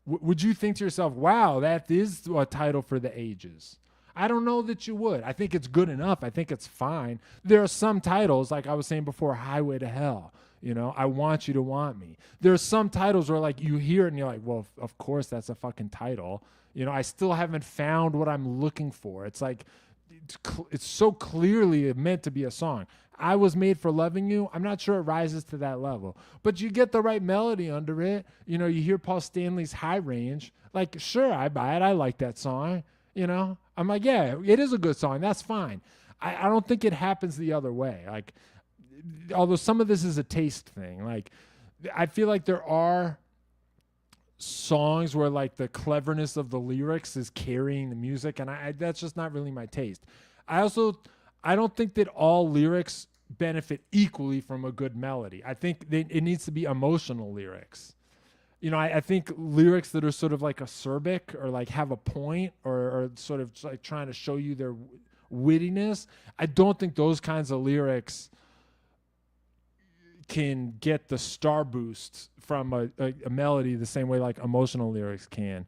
Would you think to yourself, wow, that is a title for the ages? I don't know that you would. I think it's good enough. I think it's fine. There are some titles, like I was saying before, Highway to Hell. I Want You to Want Me. There are some titles where like you hear it and you're like, well, of course that's a fucking title. I still haven't found what I'm looking for. It's like, it's so clearly meant to be a song. I Was Made for Loving You. I'm not sure it rises to that level, but you get the right melody under it. You hear Paul Stanley's High Range. Like, sure, I buy it. I like that song. I'm like, yeah, it is a good song. That's fine. I don't think it happens the other way. Like, although some of this is a taste thing. Like, I feel like there are songs where like the cleverness of the lyrics is carrying the music, and that's just not really my taste. I don't think that all lyrics benefit equally from a good melody. I think it needs to be emotional lyrics. I think lyrics that are sort of like acerbic or like have a point or sort of like trying to show you their wittiness, I don't think those kinds of lyrics can get the star boost from a melody the same way like emotional lyrics can.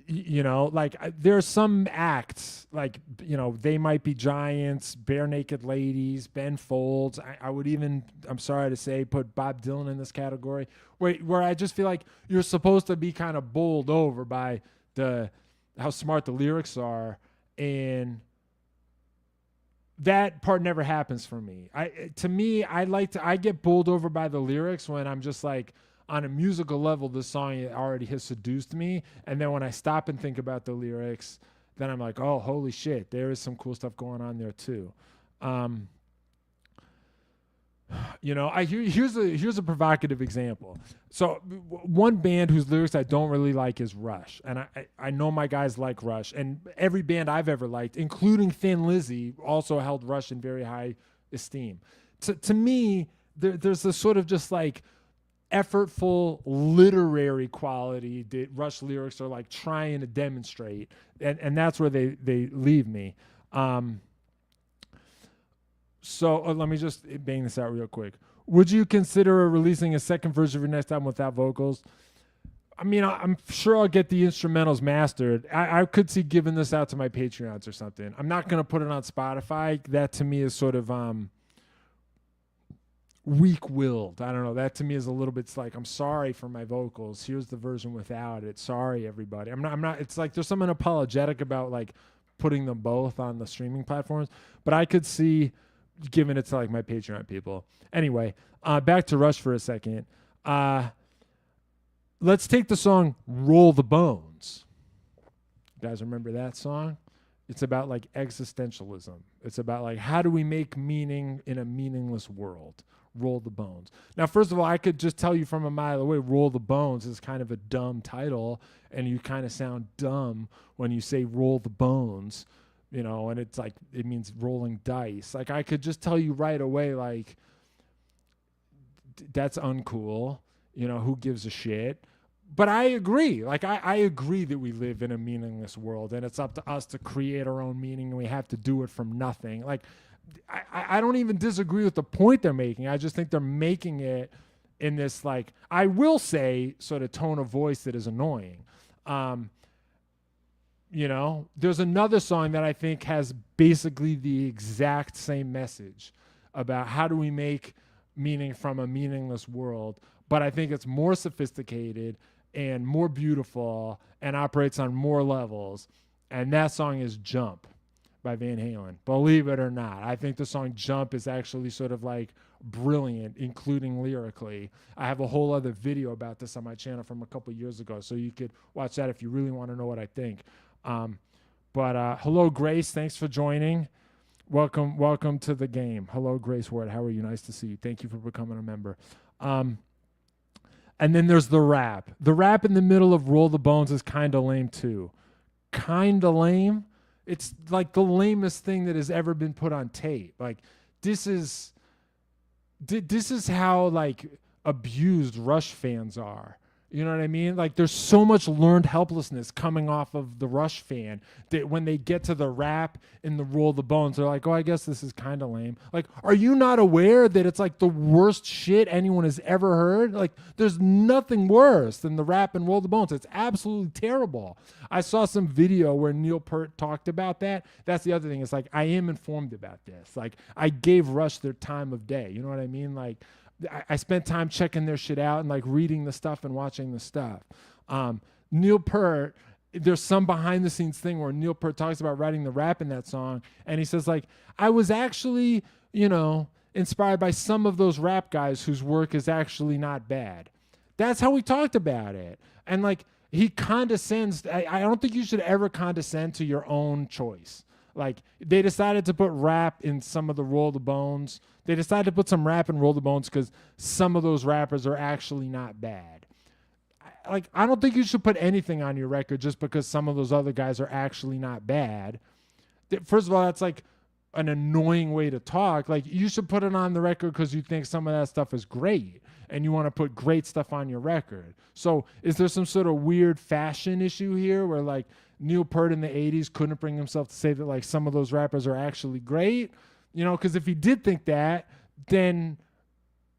There are some acts like, They Might Be Giants, Bare Naked Ladies, Ben Folds. I would even, I'm sorry to say, put Bob Dylan in this category where I just feel like you're supposed to be kind of bowled over by how smart the lyrics are. And that part never happens for me. I get bowled over by the lyrics when I'm just like, on a musical level, this song already has seduced me. And then when I stop and think about the lyrics, then I'm like, oh, holy shit, there is some cool stuff going on there too. Here's a provocative example. So one band whose lyrics I don't really like is Rush. And I know my guys like Rush. And every band I've ever liked, including Thin Lizzy, also held Rush in very high esteem. To me, there's a sort of just like effortful literary quality that Rush lyrics are like trying to demonstrate, and that's where they leave me. So let me just bang this out real quick. Would you consider releasing a second version of your next album without vocals? I mean, I'm sure I'll get the instrumentals mastered. I could see giving this out to my Patreons or something. I'm not going to put it on Spotify. That to me is sort of weak-willed. I don't know. That to me is a little bit like, I'm sorry for my vocals. Here's the version without it. Sorry, everybody. I'm not. It's like there's something apologetic about like putting them both on the streaming platforms. But I could see giving it to like my Patreon people. Anyway, back to Rush for a second. Let's take the song "Roll the Bones." You guys remember that song? It's about like existentialism. It's about like, how do we make meaning in a meaningless world? Roll the Bones. Now, first of all, I could just tell you from a mile away, Roll the Bones is kind of a dumb title, and you kind of sound dumb when you say Roll the Bones, and it's like, it means rolling dice. Like, I could just tell you right away, like, that's uncool. Who gives a shit? But I agree. Like, I agree that we live in a meaningless world, and it's up to us to create our own meaning, and we have to do it from nothing. Like, I don't even disagree with the point they're making. I just think they're making it in this, like, I will say, sort of tone of voice that is annoying. There's another song that I think has basically the exact same message about how do we make meaning from a meaningless world, but I think it's more sophisticated and more beautiful and operates on more levels. And that song is Jump by Van Halen. Believe it or not. I think the song Jump is actually sort of like brilliant, including lyrically. I have a whole other video about this on my channel from a couple years ago, so you could watch that if you really want to know what I think. But hello, Grace. Thanks for joining. Welcome to the game. Hello, Grace Ward. How are you? Nice to see you. Thank you for becoming a member. And then there's the rap. The rap in the middle of Roll the Bones is kind of lame too. Kind of lame. It's like the lamest thing that has ever been put on tape. Like this is how like abused Rush fans are. You know what I mean? Like there's so much learned helplessness coming off of the Rush fan that when they get to the rap in the Roll the Bones, they're like, oh, I guess this is kind of lame. Like, are you not aware that it's like the worst shit anyone has ever heard? Like there's nothing worse than the rap and Roll the Bones. It's absolutely terrible. I saw some video where Neil Peart talked about that. That's the other thing. It's like, I am informed about this. Like I gave Rush their time of day. You know what I mean? Like, I spent time checking their shit out and like reading the stuff and watching the stuff. Neil Peart, there's some behind the scenes thing where Neil Peart talks about writing the rap in that song. And he says like, I was actually, inspired by some of those rap guys whose work is actually not bad. That's how we talked about it. And like he condescends. I don't think you should ever condescend to your own choice. Like they decided to put rap in some of the Roll the Bones. They decided to put some rap in Roll the Bones because some of those rappers are actually not bad. I don't think you should put anything on your record just because some of those other guys are actually not bad. First of all, that's like an annoying way to talk. Like you should put it on the record because you think some of that stuff is great and you want to put great stuff on your record. So is there some sort of weird fashion issue here where like Neil Peart in the 80s couldn't bring himself to say that like some of those rappers are actually great? Because if he did think that, then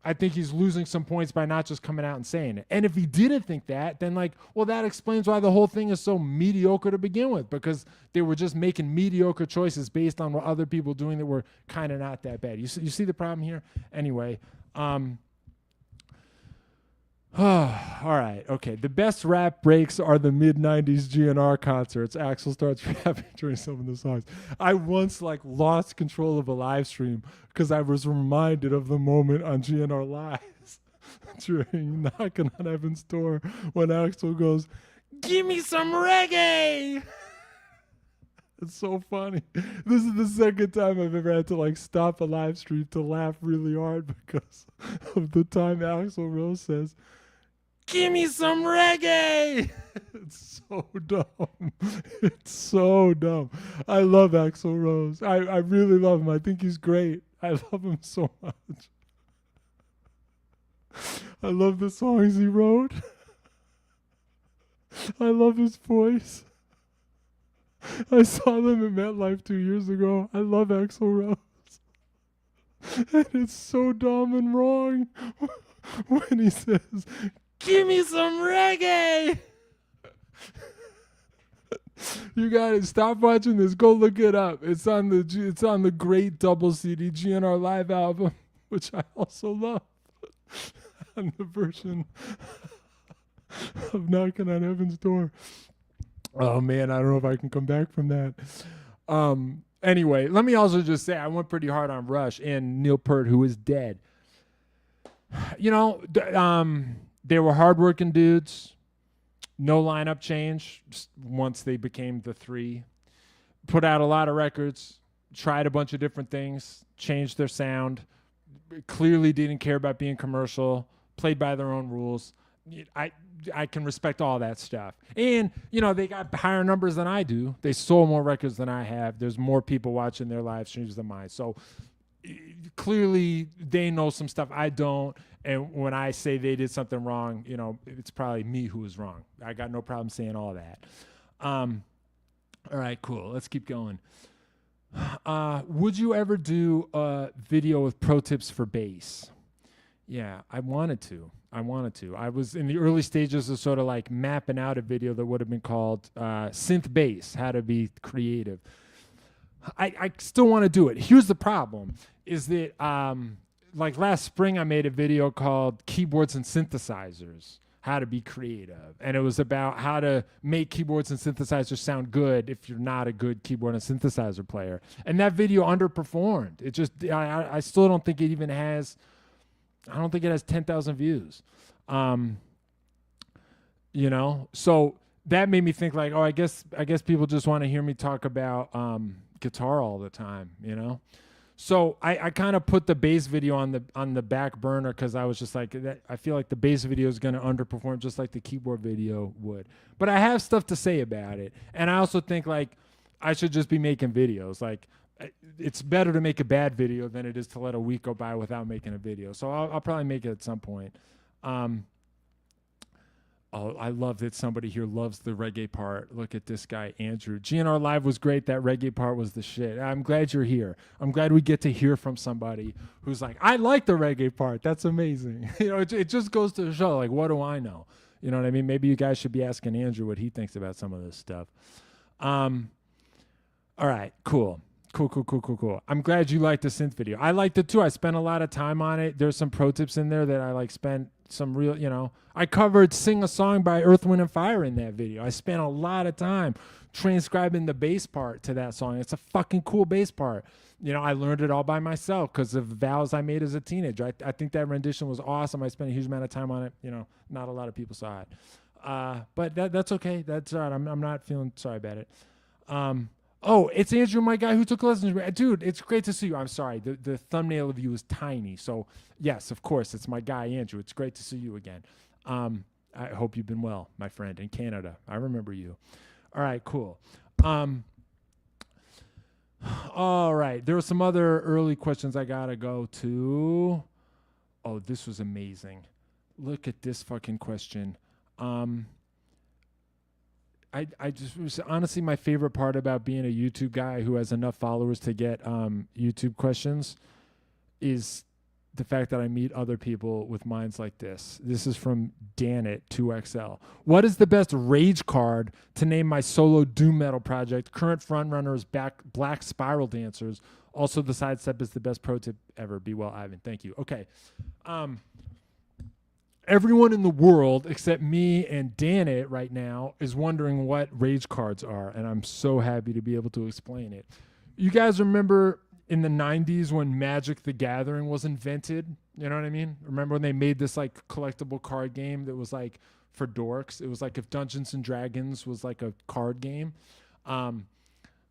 I think he's losing some points by not just coming out and saying it. And if he didn't think that, then like, well, that explains why the whole thing is so mediocre to begin with, because they were just making mediocre choices based on what other people doing that were kind of not that bad. You see the problem here? Anyway, all right, okay. The best rap breaks are the mid-90s GNR concerts. Axl starts rapping during some of the songs. I once lost control of a live stream because I was reminded of the moment on GNR Live during Knocking on Heaven's Door when Axl goes, "Give me some reggae!" It's so funny. This is the second time I've ever had to stop a live stream to laugh really hard because of the time Axl Rose says, "Give me some reggae!" It's so dumb. It's so dumb. I love Axl Rose. I really love him. I think he's great. I love him so much. I love the songs he wrote. I love his voice. I saw them at MetLife 2 years ago. I love Axl Rose. And it's so dumb and wrong when he says, "Give me some reggae!" You gotta stop watching this. Go look it up. It's on the great double CD GNR Live album, which I also love. And the version of Knocking on Heaven's Door. Oh man, I don't know if I can come back from that. Anyway, let me also just say I went pretty hard on Rush and Neil Peart, who is dead. They were hardworking dudes. No lineup change once they became the three. Put out a lot of records. Tried a bunch of different things. Changed their sound. Clearly didn't care about being commercial. Played by their own rules. I can respect all that stuff. And, they got higher numbers than I do. They sold more records than I have. There's more people watching their live streams than mine. So clearly they know some stuff I don't. And when I say they did something wrong, it's probably me who was wrong. I got no problem saying all that. All right, cool. Let's keep going. Would you ever do a video with pro tips for bass? Yeah, I wanted to. I was in the early stages of sort of mapping out a video that would have been called Synth Bass, How to Be Creative. I still want to do it. Here's the problem, is that last spring I made a video called Keyboards and Synthesizers, how to be creative. And it was about how to make keyboards and synthesizers sound good if you're not a good keyboard and synthesizer player. And that video underperformed. It just, I still don't think it even has, I don't think it has 10,000 views. You know, so that made me think like, oh, I guess people just want to hear me talk about guitar all the time, you know? So I kind of put the bass video on the back burner because I was just like, I feel like the bass video is going to underperform just like the keyboard video would. But I have stuff to say about it. And I also think like I should just be making videos. Like it's better to make a bad video than it is to let a week go by without making a video. So I'll probably make it at some point. Oh, I love that somebody here loves the reggae part. Look at this guy, Andrew. GNR Live was great. That reggae part was the shit. I'm glad you're here. I'm glad we get to hear from somebody who's like, I like the reggae part. That's amazing. You know, it just goes to show, like, what do I know? You know what I mean? Maybe you guys should be asking Andrew what he thinks about some of this stuff. All right, cool. Cool. I'm glad you liked the synth video. I liked it too. I spent a lot of time on it. There's some pro tips in there that I like spent some real, you know, I covered Sing a Song by Earth, Wind & Fire in that video. I spent a lot of time transcribing the bass part to that song. It's a fucking cool bass part. You know, I learned it all by myself because of vows I made as a teenager. I think that rendition was awesome. I spent a huge amount of time on it. You know, not a lot of people saw it. But that's okay. That's all right. I'm not feeling sorry about it. Oh, it's Andrew, my guy who took lessons. Dude, it's great to see you. I'm sorry. The thumbnail of you is tiny. So, yes, of course, it's my guy, Andrew. It's great to see you again. I hope you've been well, my friend, in Canada. I remember you. All right, cool. All right. There were some other early questions I got to go to. Oh, this was amazing. Look at this fucking question. I just was honestly my favorite part about being a YouTube guy who has enough followers to get YouTube questions is the fact that I meet other people with minds like this. This is from Danit2XL. What is the best rage card to name my solo doom metal project? Current frontrunner is Black Spiral Dancers. Also, the sidestep is the best pro tip ever. Be well, Ivan. Thank you. Okay. Everyone in the world except me and Danit right now is wondering what rage cards are, and I'm so happy to be able to explain it. You guys remember in the 90s when Magic the Gathering was invented? You know what I mean? Remember when they made this like collectible card game that was like for dorks? It was like if Dungeons and Dragons was like a card game. And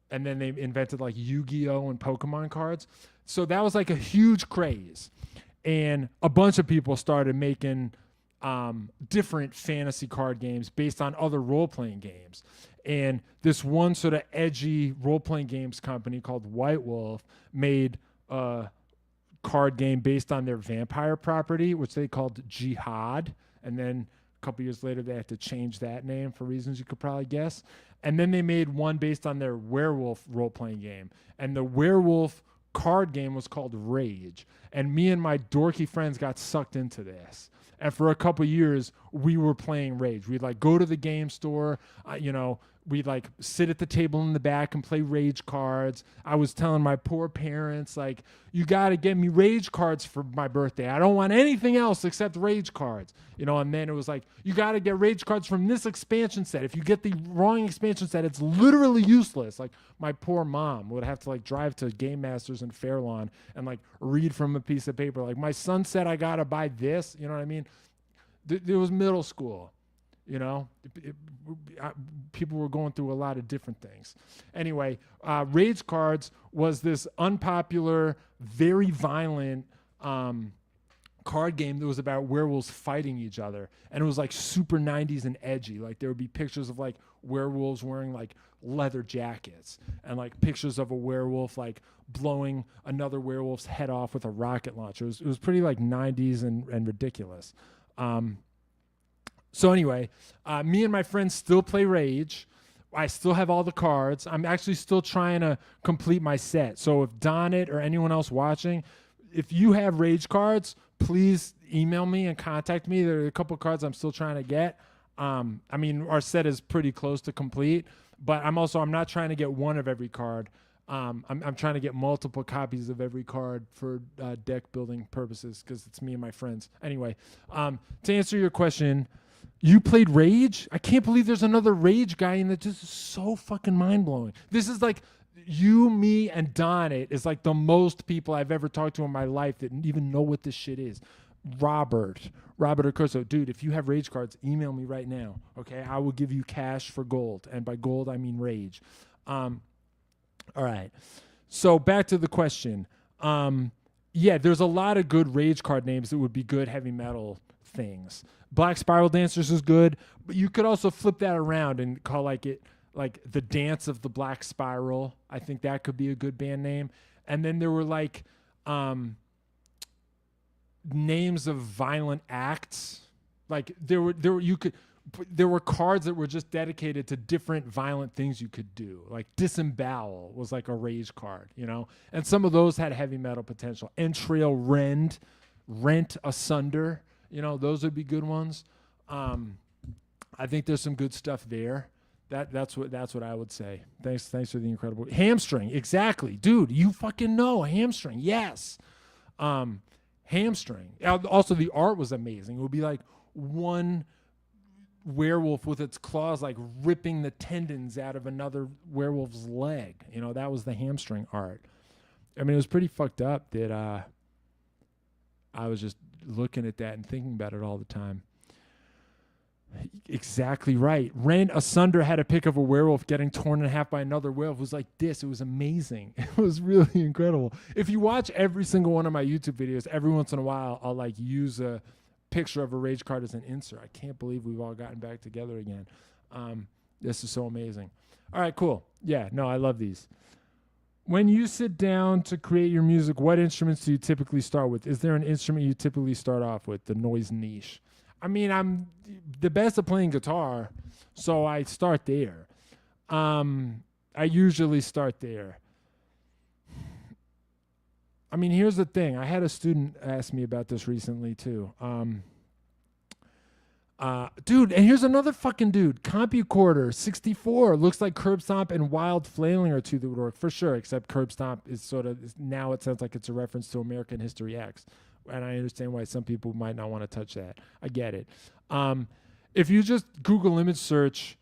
then they invented like Yu-Gi-Oh! And Pokemon cards. So that was like a huge craze. And a bunch of people started making different fantasy card games based on other role-playing games. And this one sort of edgy role-playing games company called White Wolf made a card game based on their vampire property, which they called Jihad. And then a couple years later, they had to change that name for reasons you could probably guess. And then they made one based on their werewolf role-playing game. And the werewolf card game was called Rage. And me and my dorky friends got sucked into this. And for a couple years, we were playing Rage. We'd like go to the game store, we'd like sit at the table in the back and play Rage cards. I was telling my poor parents, like, you got to get me Rage cards for my birthday. I don't want anything else except Rage cards. And then it was like, you got to get Rage cards from this expansion set. If you get the wrong expansion set, it's literally useless. Like, my poor mom would have to like drive to Game Masters in Fairlawn and like read from a piece of paper. Like, my son said I got to buy this. You know what I mean? It was middle school. People were going through a lot of different things. Anyway, Rage Cards was this unpopular, very violent card game that was about werewolves fighting each other. And it was like super 90s and edgy. Like there would be pictures of like werewolves wearing like leather jackets and like pictures of a werewolf like blowing another werewolf's head off with a rocket launcher. It was pretty like 90s and ridiculous. So anyway, me and my friends still play Rage. I still have all the cards. I'm actually still trying to complete my set. So if Donit or anyone else watching, if you have Rage cards, please email me and contact me. There are a couple cards I'm still trying to get. Our set is pretty close to complete, but I'm not trying to get one of every card. I'm trying to get multiple copies of every card for deck building purposes because it's me and my friends. Anyway, to answer your question, You played Rage? I can't believe there's another Rage guy in that. Just is so fucking mind blowing. This is like you, me, and Donnet is like the most people I've ever talked to in my life that even know what this shit is. Robert Acurso, dude, if you have Rage cards, email me right now. Okay, I will give you cash for gold, and by gold I mean Rage. All right. So back to the question. Yeah, there's a lot of good Rage card names that would be good heavy metal things. Black Spiral Dancers is good, but you could also flip that around and call it like the Dance of the Black Spiral. I think that could be a good band name. And then there were like names of violent acts. Like there were cards that were just dedicated to different violent things you could do. Like Disembowel was like a Rage card, you know? And some of those had heavy metal potential. Entrail Rent Asunder. You know, those would be good ones. I think there's some good stuff there. That's what I would say. Thanks for the incredible Hamstring. Exactly, dude. You fucking know Hamstring. Yes, Hamstring. Also, the art was amazing. It would be like one werewolf with its claws like ripping the tendons out of another werewolf's leg. You know, that was the Hamstring art. I mean, it was pretty fucked up that I was just looking at that and thinking about it all the time. Exactly right. Rent Asunder had a pic of a werewolf getting torn in half by another werewolf. It was like this. It was amazing. It was really incredible. If you watch every single one of my YouTube videos, every once in a while, I'll like use a picture of a Rage card as an insert. I can't believe we've all gotten back together again. This is so amazing. All right, cool. Yeah, no, I love these. When you sit down to create your music, what instruments do you typically start with? Is there an instrument you typically start off with? The noise niche. I mean, I'm the best at playing guitar, so I start there. I usually start there. I mean, here's the thing. I had a student ask me about this recently, too. Dude, and here's another fucking dude. CompuCorder 64 looks like Curb Stomp and Wild Flailing are two that would work for sure, except Curb Stomp is sort of, now it sounds like it's a reference to American History X. And I understand why some people might not want to touch that. I get it. If you just Google image search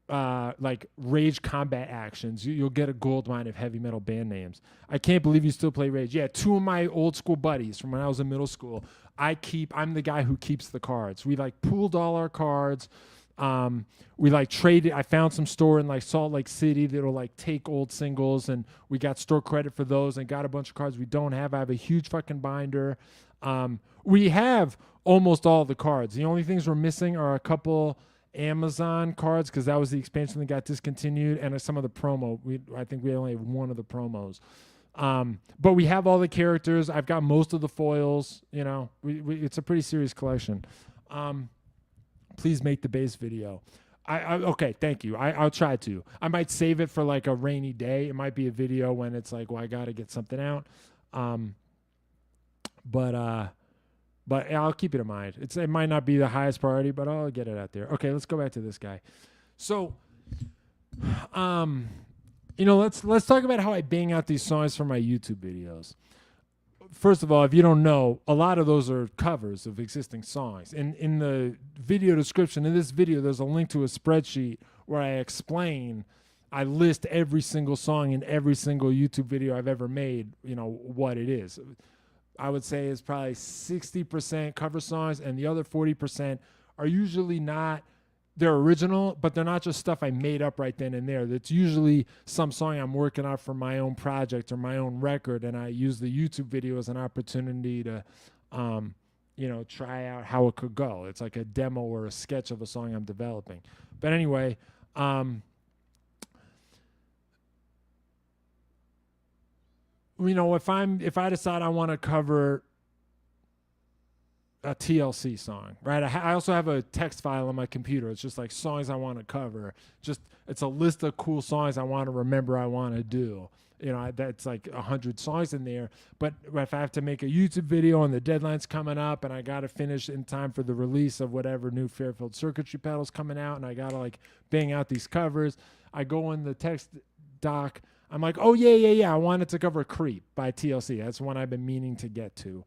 like Rage Combat Actions, you'll get a gold mine of heavy metal band names. I can't believe you still play Rage. Yeah, two of my old school buddies from when I was in middle school, I'm the guy who keeps the cards. We like pooled all our cards. We like traded. I found some store in like Salt Lake City that'll like take old singles, and we got store credit for those and got a bunch of cards we don't have. I have a huge fucking binder. We have almost all the cards. The only things we're missing are a couple Amazon cards because that was the expansion that got discontinued, and some of the promo. I think we only have one of the promos. But we have all the characters. I've got most of the foils. You know, it's a pretty serious collection. Please make the bass video. Okay, thank you. I'll try to. I might save it for like a rainy day. It might be a video when it's like, well, I got to get something out. But I'll keep it in mind. It might not be the highest priority, but I'll get it out there. Okay, let's go back to this guy. So, you know, let's talk about how I bang out these songs for my YouTube videos. First of all, if you don't know, a lot of those are covers of existing songs. In the video description in this video, there's a link to a spreadsheet where I list every single song in every single YouTube video I've ever made, you know, what it is. I would say it's probably 60% cover songs, and the other 40% are usually not, they're original, but they're not just stuff I made up right then and there. That's usually some song I'm working on for my own project or my own record, and I use the YouTube video as an opportunity to, you know, try out how it could go. It's like a demo or a sketch of a song I'm developing. But anyway, you know, if I decide I want to cover a TLC song, right? I also have a text file on my computer. It's just like songs I want to cover. It's a list of cool songs I want to remember I want to do. You know, that's like 100 songs in there. But if I have to make a YouTube video and the deadline's coming up and I got to finish in time for the release of whatever new Fairfield circuitry pedal's coming out and I got to like bang out these covers, I go in the text doc. I'm like, oh, yeah. I wanted to cover Creep by TLC. That's one I've been meaning to get to.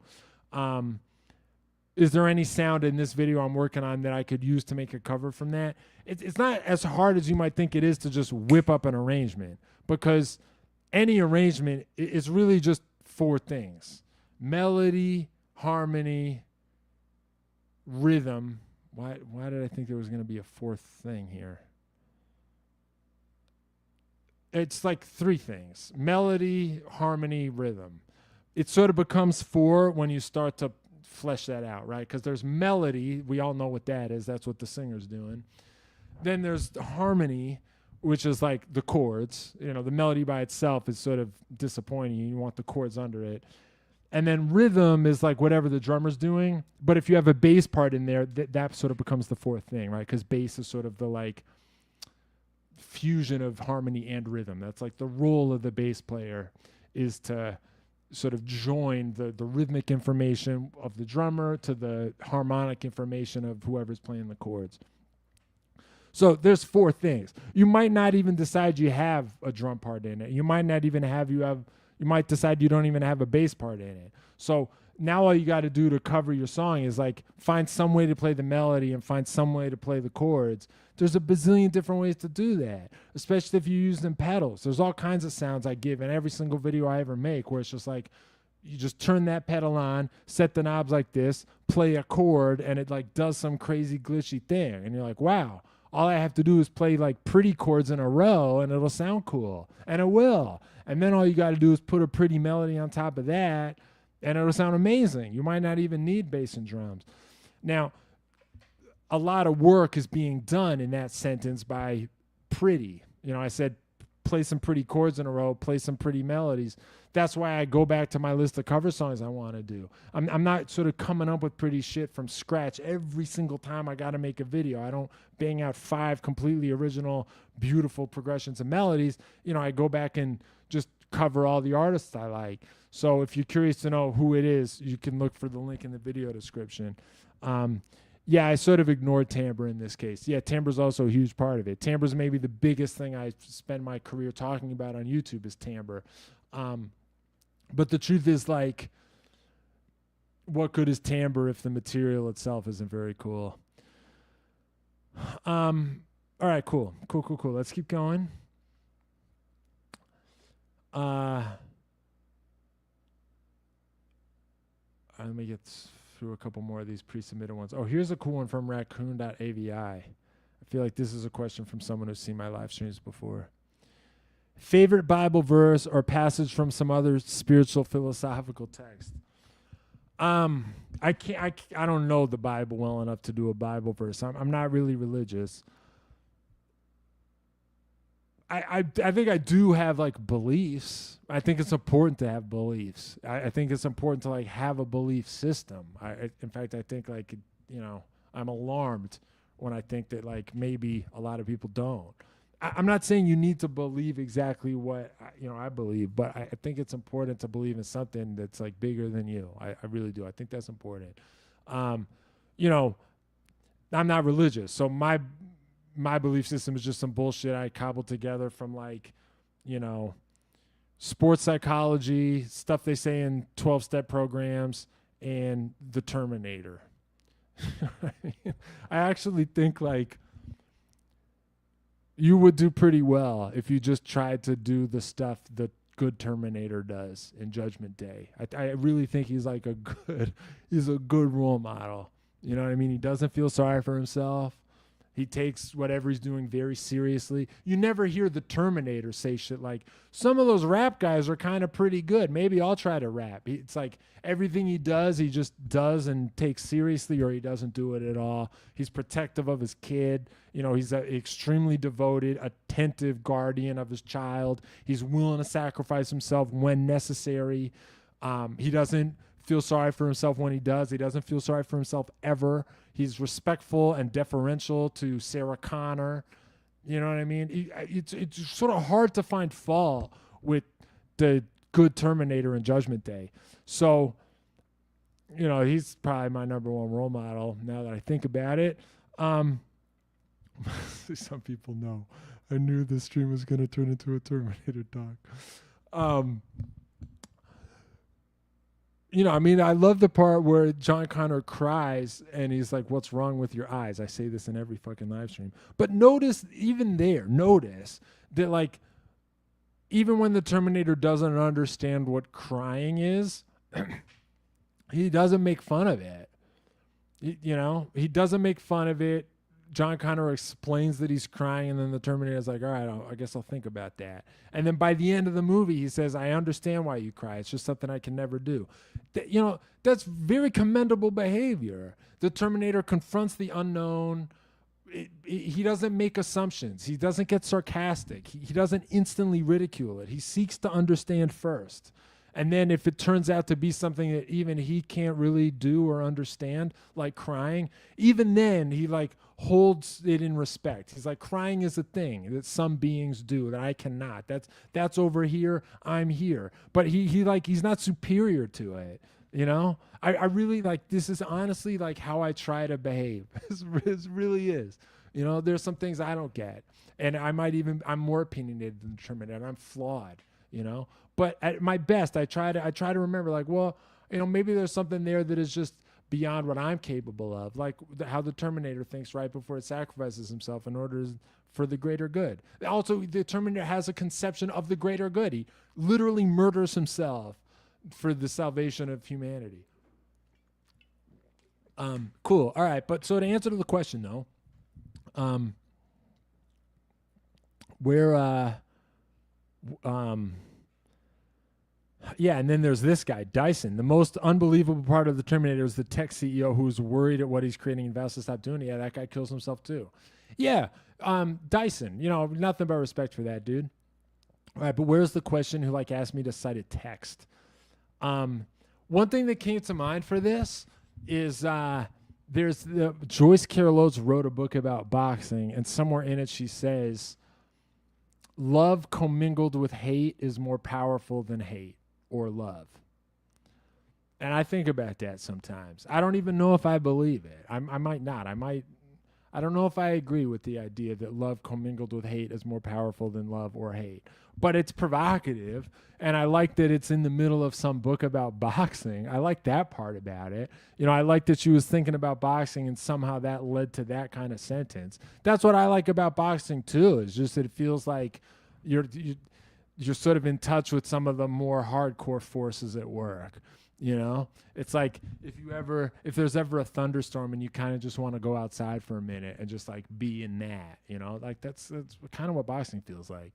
is there any sound in this video I'm working on that I could use to make a cover from that? It's not as hard as you might think it is to just whip up an arrangement, because any arrangement is really just four things: melody, harmony, rhythm. Why did I think there was going to be a fourth thing here? It's like three things: melody, harmony, rhythm. It sort of becomes four when you start to flesh that out, right? Because there's melody. We all know what that is. That's what the singer's doing. Then there's harmony, which is like the chords. You know, the melody by itself is sort of disappointing. You want the chords under it. And then rhythm is like whatever the drummer's doing. But if you have a bass part in there, that sort of becomes the fourth thing, right? Because bass is sort of the like fusion of harmony and rhythm. That's like the role of the bass player, is to sort of join the rhythmic information of the drummer to the harmonic information of whoever's playing the chords. So there's four things. You might not even decide you have a drum part in it. You might not even you might decide you don't even have a bass part in it. So now all you got to do to cover your song is like find some way to play the melody and find some way to play the chords. There's a bazillion different ways to do that, especially if you use them pedals. There's all kinds of sounds I give in every single video I ever make, where it's just like you just turn that pedal on, set the knobs like this, play a chord, and it like does some crazy glitchy thing. And you're like, wow, all I have to do is play like pretty chords in a row and it'll sound cool. And it will. And then all you got to do is put a pretty melody on top of that and it'll sound amazing. You might not even need bass and drums. Now, a lot of work is being done in that sentence by pretty. You know, I said play some pretty chords in a row, play some pretty melodies. That's why I go back to my list of cover songs I want to do. I'm not sort of coming up with pretty shit from scratch every single time I got to make a video. I don't bang out 5 completely original, beautiful progressions and melodies. You know, I go back and just cover all the artists I like. So if you're curious to know who it is, you can look for the link in the video description. Yeah, I sort of ignored timbre in this case. Yeah, timbre's also a huge part of it. Timbre's maybe the biggest thing I spend my career talking about on YouTube is timbre. But the truth is, like, what good is timbre if the material itself isn't very cool? All right, cool. Let's keep going. Let me get through a couple more of these pre-submitted ones. Oh, here's a cool one from raccoon.avi. I feel like this is a question from someone who's seen my live streams before. Favorite Bible verse or passage from some other spiritual philosophical text? I don't know the Bible well enough to do a Bible verse. I'm not really religious. I think I do have like beliefs. I think it's important to have beliefs. I think it's important to like have a belief system. In fact, I think like, you know, I'm alarmed when I think that like maybe a lot of people don't. I'm not saying you need to believe exactly what I believe, but I think it's important to believe in something that's like bigger than you. I really do. I think that's important. You know, I'm not religious, so my belief system is just some bullshit I cobbled together from like, you know, sports psychology, stuff they say in 12-step programs, and the Terminator. I actually think like you would do pretty well if you just tried to do the stuff the good Terminator does in Judgment Day. I really think he's like he's a good role model. You know what I mean? He doesn't feel sorry for himself. He takes whatever he's doing very seriously. You never hear the Terminator say shit like, some of those rap guys are kind of pretty good. Maybe I'll try to rap. It's like everything he does, he just does and takes seriously, or he doesn't do it at all. He's protective of his kid. You know, he's an extremely devoted, attentive guardian of his child. He's willing to sacrifice himself when necessary. He doesn't feel sorry for himself when he does. He doesn't feel sorry for himself ever. He's respectful and deferential to Sarah Connor. You know what I mean? It's sort of hard to find fault with the good Terminator in Judgment Day. So, you know, he's probably my number one role model now that I think about it. Some people know. I knew this stream was going to turn into a Terminator talk. I mean, I love the part where John Connor cries and he's like, "What's wrong with your eyes?" I say this in every fucking live stream. But notice that like, even when the Terminator doesn't understand what crying is, he doesn't make fun of it. He doesn't make fun of it. John Connor explains that he's crying, and then the Terminator's like, all right, I guess I'll think about that. And then by the end of the movie, he says, I understand why you cry. It's just something I can never do. That's very commendable behavior. The Terminator confronts the unknown. He doesn't make assumptions. He doesn't get sarcastic. He doesn't instantly ridicule it. He seeks to understand first. And then if it turns out to be something that even he can't really do or understand, like crying, even then he like holds it in respect. He's like, crying is a thing that some beings do that I cannot. That's over here. I'm here. But he's not superior to it. I really like, this is honestly like how I try to behave. It really is. There's some things I don't get. And I'm more opinionated than Terminator. I'm flawed, But at my best, I try to remember, like, well, maybe there's something there that is just beyond what I'm capable of, like how the Terminator thinks right before it sacrifices himself in order for the greater good. Also, the Terminator has a conception of the greater good. He literally murders himself for the salvation of humanity. Cool. All right. But so to answer to the question, though, yeah, and then there's this guy, Dyson. The most unbelievable part of the Terminator is the tech CEO who's worried at what he's creating and vows to stop doing it. Yeah, that guy kills himself too. Yeah, Dyson, nothing but respect for that dude. All right, but where's the question who like asked me to cite a text? One thing that came to mind for this is there's Joyce Carol Oates wrote a book about boxing, and somewhere in it she says, love commingled with hate is more powerful than hate or love. And I think about that sometimes. I don't even know if I believe it. I might not. I don't know if I agree with the idea that love commingled with hate is more powerful than love or hate. But it's provocative, and I like that it's in the middle of some book about boxing. I like that part about it. I like that she was thinking about boxing, and somehow that led to that kind of sentence. That's what I like about boxing, too, is just that it feels like you're sort of in touch with some of the more hardcore forces at work. It's like if there's ever a thunderstorm and you kind of just want to go outside for a minute and just like be in that, like that's kind of what boxing feels like.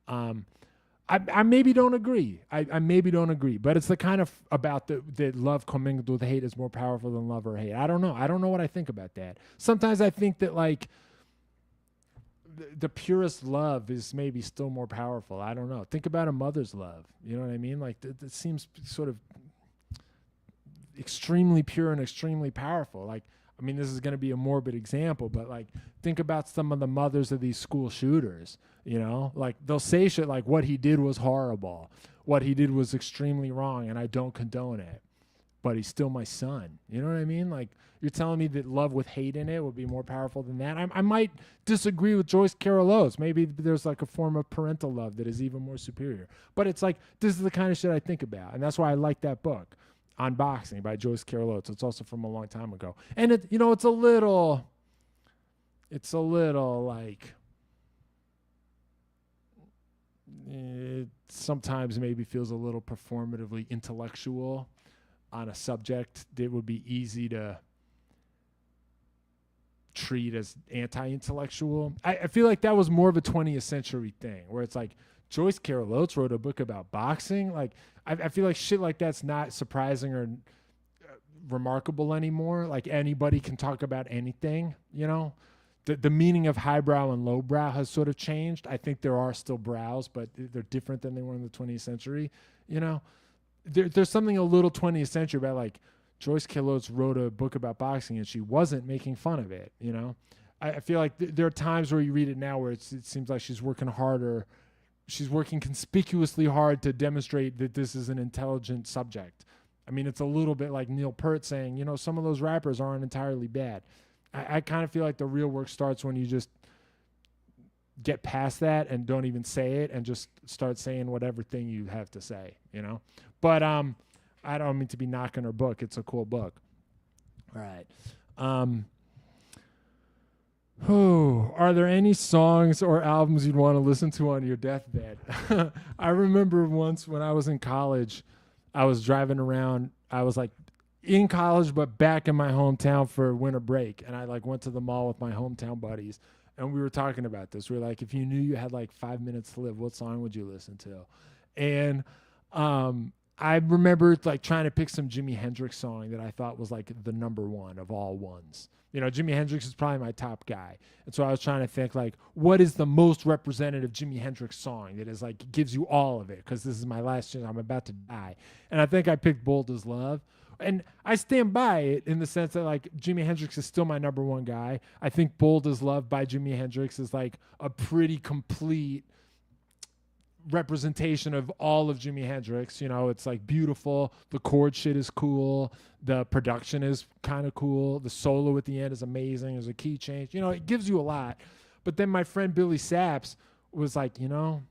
I maybe don't agree. I maybe don't agree, but it's the kind of about that love commingled with hate is more powerful than love or hate. I don't know. I don't know what I think about that. Sometimes I think that like the purest love is maybe still more powerful. I don't know. Think about a mother's love. You know what I mean? Like it seems sort of extremely pure and extremely powerful. Like, I mean, this is going to be a morbid example, but like, think about some of the mothers of these school shooters, like they'll say shit like what he did was horrible. What he did was extremely wrong. And I don't condone it, but he's still my son. You know what I mean? Like, you're telling me that love with hate in it would be more powerful than that? I might disagree with Joyce Carol Oates. Maybe there's like a form of parental love that is even more superior. But it's like, this is the kind of shit I think about. And that's why I like that book, On Boxing by Joyce Carol Oates. It's also from a long time ago. And it's a little like, it sometimes maybe feels a little performatively intellectual on a subject that would be easy to treat as anti-intellectual. I feel like that was more of a 20th century thing where it's like Joyce Carol Oates wrote a book about boxing. Like, I feel like shit like that's not surprising or remarkable anymore. Like, anybody can talk about anything, The meaning of highbrow and lowbrow has sort of changed. I think there are still brows, but they're different than they were in the 20th century, There's something a little 20th century about, like, Joyce Carol Oates wrote a book about boxing and she wasn't making fun of it, I feel like there are times where you read it now where it seems like she's working harder. She's working conspicuously hard to demonstrate that this is an intelligent subject. I mean, it's a little bit like Neil Peart saying, some of those rappers aren't entirely bad. I kind of feel like the real work starts when you just get past that and don't even say it and just start saying whatever thing you have to say, But I don't mean to be knocking her book. It's a cool book. All right. Are there any songs or albums you'd want to listen to on your deathbed? I remember once when I was in college, I was driving around. I was like in college, but back in my hometown for winter break. And I like went to the mall with my hometown buddies. And we were talking about this. We were like, if you knew you had like 5 minutes to live, what song would you listen to? And I remember like trying to pick some Jimi Hendrix song that I thought was like the number one of all ones. You know, Jimi Hendrix is probably my top guy. And so I was trying to think like, what is the most representative Jimi Hendrix song that is like, gives you all of it? Because this is my last chance. I'm about to die. And I think I picked Bold as Love. And I stand by it in the sense that like Jimi Hendrix is still my number one guy. I think Bold as Love by Jimi Hendrix is like a pretty complete representation of all of Jimi Hendrix. You know, it's like beautiful. The chord shit is cool. The production is kind of cool. The solo at the end is amazing. There's a key change. You know, it gives you a lot. But then my friend Billy Saps was like, you know,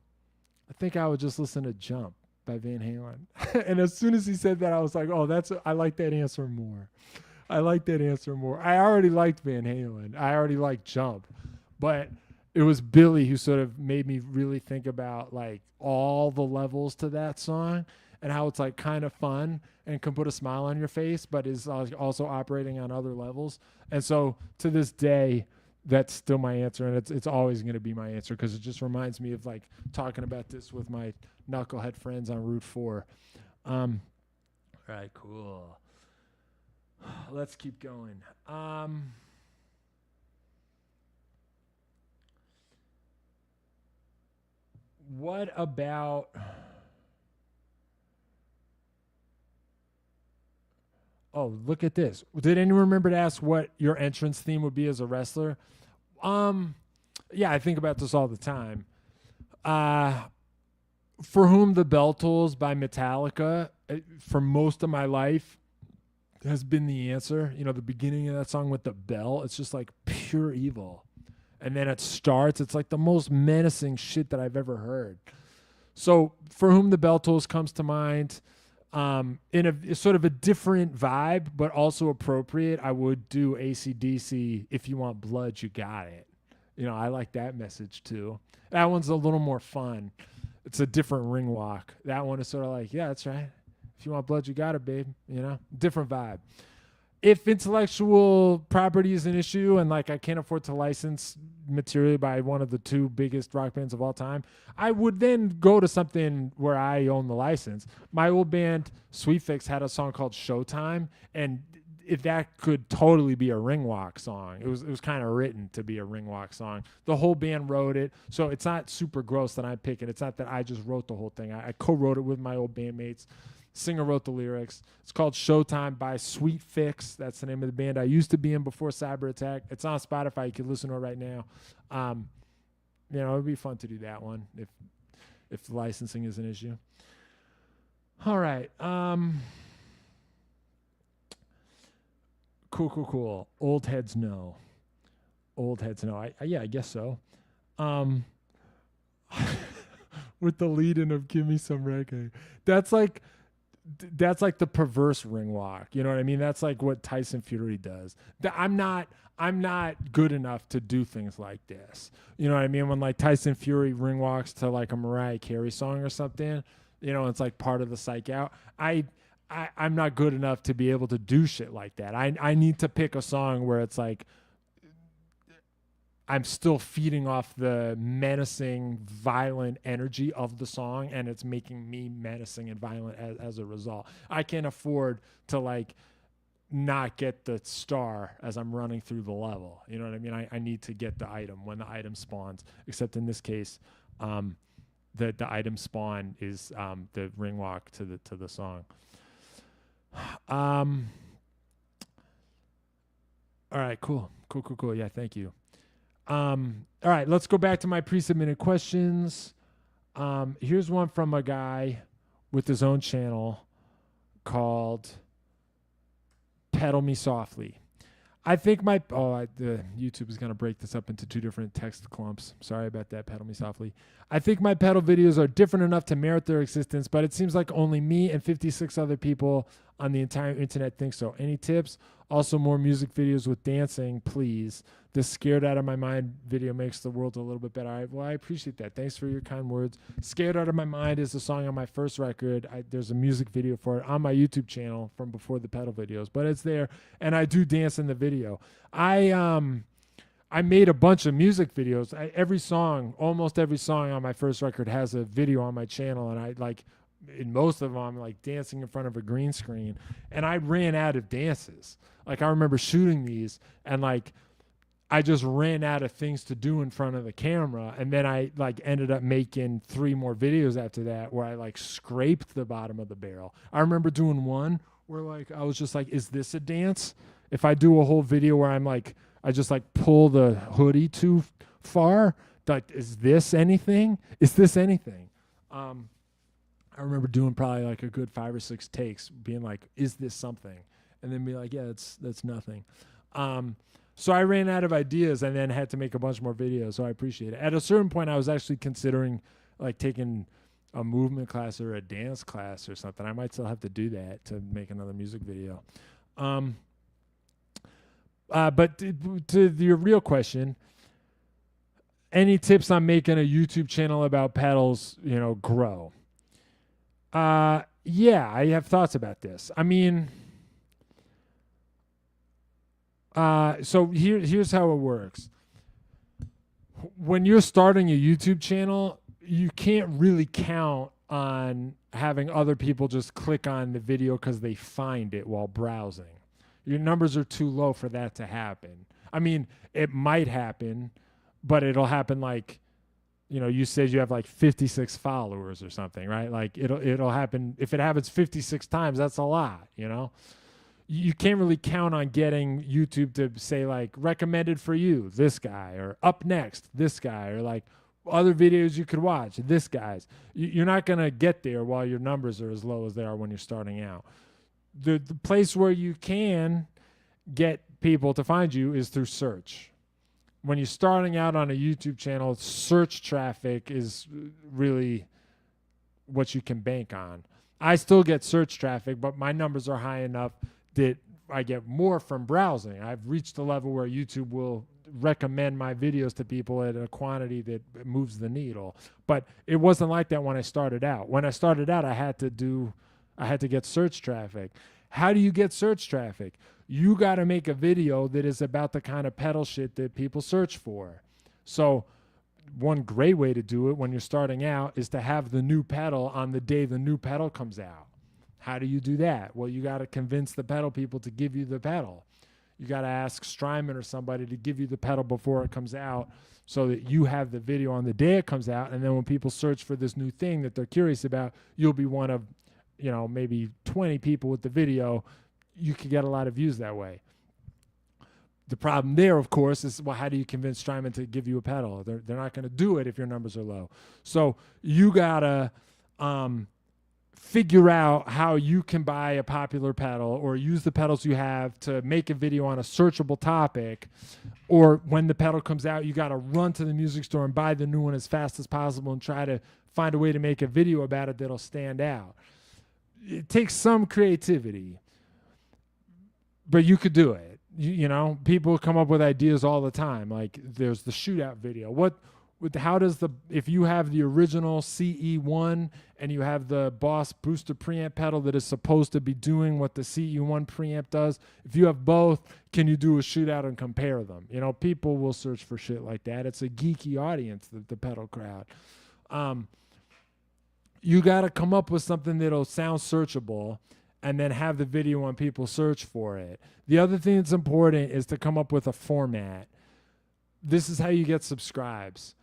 I think I would just listen to Jump by Van Halen. And as soon as he said that, I was like, oh, I like that answer more. I like that answer more. I already liked Van Halen. I already liked Jump. But it was Billy who sort of made me really think about like all the levels to that song and how it's like kind of fun and can put a smile on your face, but is also operating on other levels. And so to this day, that's still my answer. And it's always going to be my answer because it just reminds me of like talking about this with my knucklehead friends on Route 4. All right, cool. Let's keep going. What about... Oh, look at this. Did anyone remember to ask what your entrance theme would be as a wrestler? Yeah, I think about this all the time. For Whom the Bell Tolls by Metallica, for most of my life, has been the answer. You know, the beginning of that song with the bell, it's just like pure evil. And then it starts, it's like the most menacing shit that I've ever heard. So For Whom the Bell Tolls comes to mind. In a sort of a different vibe, but also appropriate, I would do AC/DC, If You Want Blood, You Got It. You know, I like that message too. That one's a little more fun. It's a different ring walk. That one is sort of like, yeah, that's right. If you want blood, you got it, babe. You know, different vibe. If intellectual property is an issue and like I can't afford to license material by one of the two biggest rock bands of all time, I would then go to something where I own the license. My old band Sweet Fix had a song called Showtime, and if that could totally be a ring walk song. It was kind of written to be a ring walk song. The whole band wrote it, so it's not super gross that I'm picking. It's not that I just wrote the whole thing. I co-wrote it with my old bandmates. Singer wrote the lyrics. It's called Showtime by Sweet Fix. That's the name of the band I used to be in before Cyber Attack. It's on Spotify. You can listen to it right now. You know, it'd be fun to do that one if licensing is an issue. All right. Cool. Old heads know. I guess so. With the lead-in of "Give Me Some Reggae," that's like the perverse ring walk. You know what I mean? That's like what Tyson Fury does. I'm not good enough to do things like this. You know what I mean? When like Tyson Fury ring walks to like a Mariah Carey song or something, you know, it's like part of the psych out. I'm not good enough to be able to do shit like that. I need to pick a song where it's like I'm still feeding off the menacing, violent energy of the song, and it's making me menacing and violent as a result. I can't afford to like not get the star as I'm running through the level. You know what I mean? I need to get the item when the item spawns, except in this case, the item spawn is the ring walk to the song. All right, cool. Yeah, thank you. All right, let's go back to my pre-submitted questions. Here's one from a guy with his own channel called Pedal Me Softly. I think the YouTube is going to break this up into 2 different text clumps. Sorry about that, Pedal Me Softly. I think my pedal videos are different enough to merit their existence, but it seems like only me and 56 other people on the entire internet think so. Any tips? Also, more music videos with dancing, please. This Scared Out of My Mind video makes the world a little bit better. I appreciate that. Thanks for your kind words. Scared Out of My Mind is a song on my first record. There's a music video for it on my YouTube channel from before the pedal videos, but it's there, and I do dance in the video. I made a bunch of music videos. Almost every song on my first record has a video on my channel, and in most of them, I'm like dancing in front of a green screen, and I ran out of dances. Like, I remember shooting these, and like, I just ran out of things to do in front of the camera, and then I like ended up making 3 more videos after that where I like scraped the bottom of the barrel. I remember doing one where like I was just like, is this a dance? If I do a whole video where I just like pull the hoodie too far, like, is this anything? Is this anything? I remember doing probably like a good 5 or 6 takes, being like, is this something? And then be like, yeah, that's nothing. So I ran out of ideas and then had to make a bunch more videos. So I appreciate it. At a certain point, I was actually considering like taking a movement class or a dance class or something. I might still have to do that to make another music video. But to your real question, any tips on making a YouTube channel about pedals, grow? Yeah, I have thoughts about this. I mean, so here's how it works. When you're starting a YouTube channel, you can't really count on having other people just click on the video because they find it while browsing. Your numbers are too low for that to happen. I mean, it might happen, but it'll happen like, you said you have like 56 followers or something, right? Like it'll happen. If it happens 56 times, that's a lot, You can't really count on getting YouTube to say like recommended for you, this guy, or up next, this guy, or like other videos you could watch, this guy's. You're not going to get there while your numbers are as low as they are when you're starting out. The place where you can get people to find you is through search. When you're starting out on a YouTube channel, search traffic is really what you can bank on. I still get search traffic, but my numbers are high enough that I get more from browsing. I've reached a level where YouTube will recommend my videos to people at a quantity that moves the needle. But it wasn't like that when I started out. When I started out, I had to get search traffic. How do you get search traffic? You got to make a video that is about the kind of pedal shit that people search for. So one great way to do it when you're starting out is to have the new pedal on the day the new pedal comes out. How do you do that? Well, you got to convince the pedal people to give you the pedal. You got to ask Strymon or somebody to give you the pedal before it comes out so that you have the video on the day it comes out. And then when people search for this new thing that they're curious about, you'll be one of, maybe 20 people with the video. You could get a lot of views that way. The problem there, of course, is, well, how do you convince Strymon to give you a pedal? They're not going to do it if your numbers are low. So you got to figure out how you can buy a popular pedal or use the pedals you have to make a video on a searchable topic. Or when the pedal comes out, you got to run to the music store and buy the new one as fast as possible and try to find a way to make a video about it that'll stand out. It takes some creativity, but you could do it. People come up with ideas all the time. Like there's the shootout video. If you have the original CE1 and you have the Boss booster preamp pedal that is supposed to be doing what the CE1 preamp does, if you have both, can you do a shootout and compare them? People will search for shit like that. It's a geeky audience, the pedal crowd. You got to come up with something that'll sound searchable and then have the video when people search for it. The other thing that's important is to come up with a format. This is how you get subscribes.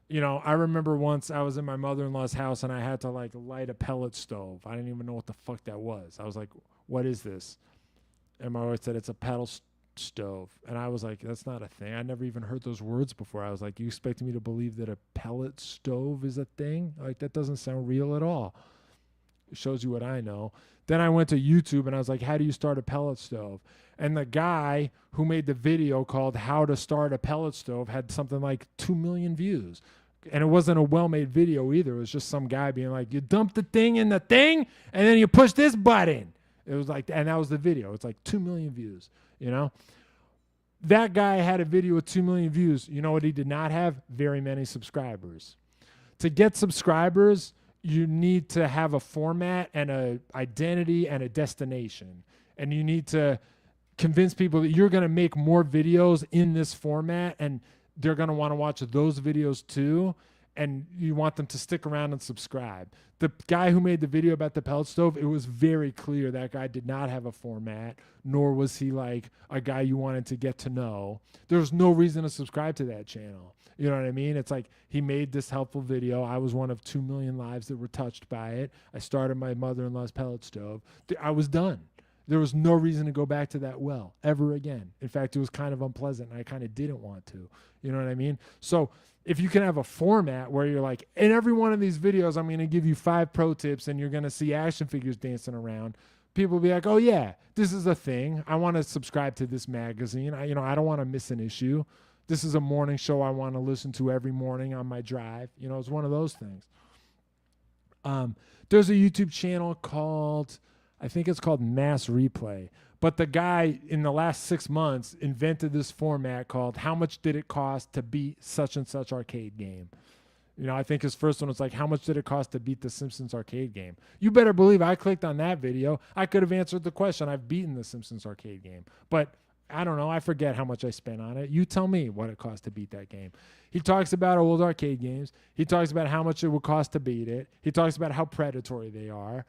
I remember once I was in my mother-in-law's house and I had to light a pellet stove. I didn't even know what the fuck that was. I was like, what is this? And my wife said, it's a pedal stove. And I was like, that's not a thing. I never even heard those words before. I was like, you expecting me to believe that a pellet stove is a thing? Like, that doesn't sound real at all. It shows you what I know. Then I went to YouTube and I was like, how do you start a pellet stove? And the guy who made the video called How to Start a Pellet Stove had something like 2 million views. And it wasn't a well-made video either. It was just some guy being like, you dump the thing in the thing and then you push this button. It was like, and that was the video. It's like 2 million views, you know? That guy had a video with 2 million views. You know what he did not have? Very many subscribers. To get subscribers, you need to have a format and a identity and a destination. And you need to convince people that you're going to make more videos in this format and they're going to want to watch those videos too. And you want them to stick around and subscribe. The guy who made the video about the pellet stove, it was very clear that guy did not have a format, nor was he like a guy you wanted to get to know. There was no reason to subscribe to that channel. You know what I mean? It's like he made this helpful video. I was one of 2 million lives that were touched by it. I started my mother-in-law's pellet stove. I was done. There was no reason to go back to that well ever again. In fact, it was kind of unpleasant and I kind of didn't want to. You know what I mean? So if you can have a format where you're like, in every one of these videos, I'm going to give you 5 pro tips and you're going to see action figures dancing around. People will be like, oh yeah, this is a thing. I want to subscribe to this magazine. I don't want to miss an issue. This is a morning show I want to listen to every morning on my drive. You know, it's one of those things. There's a YouTube channel called, I think it's called Mass Replay. But the guy in the last 6 months invented this format called How Much Did It Cost to Beat Such and Such Arcade Game? You know, I think his first one was like, how much did it cost to beat the Simpsons arcade game? You better believe I clicked on that video. I could have answered the question. I've beaten the Simpsons arcade game. But I don't know. I forget how much I spent on it. You tell me what it cost to beat that game. He talks about old arcade games. He talks about how much it would cost to beat it. He talks about how predatory they are.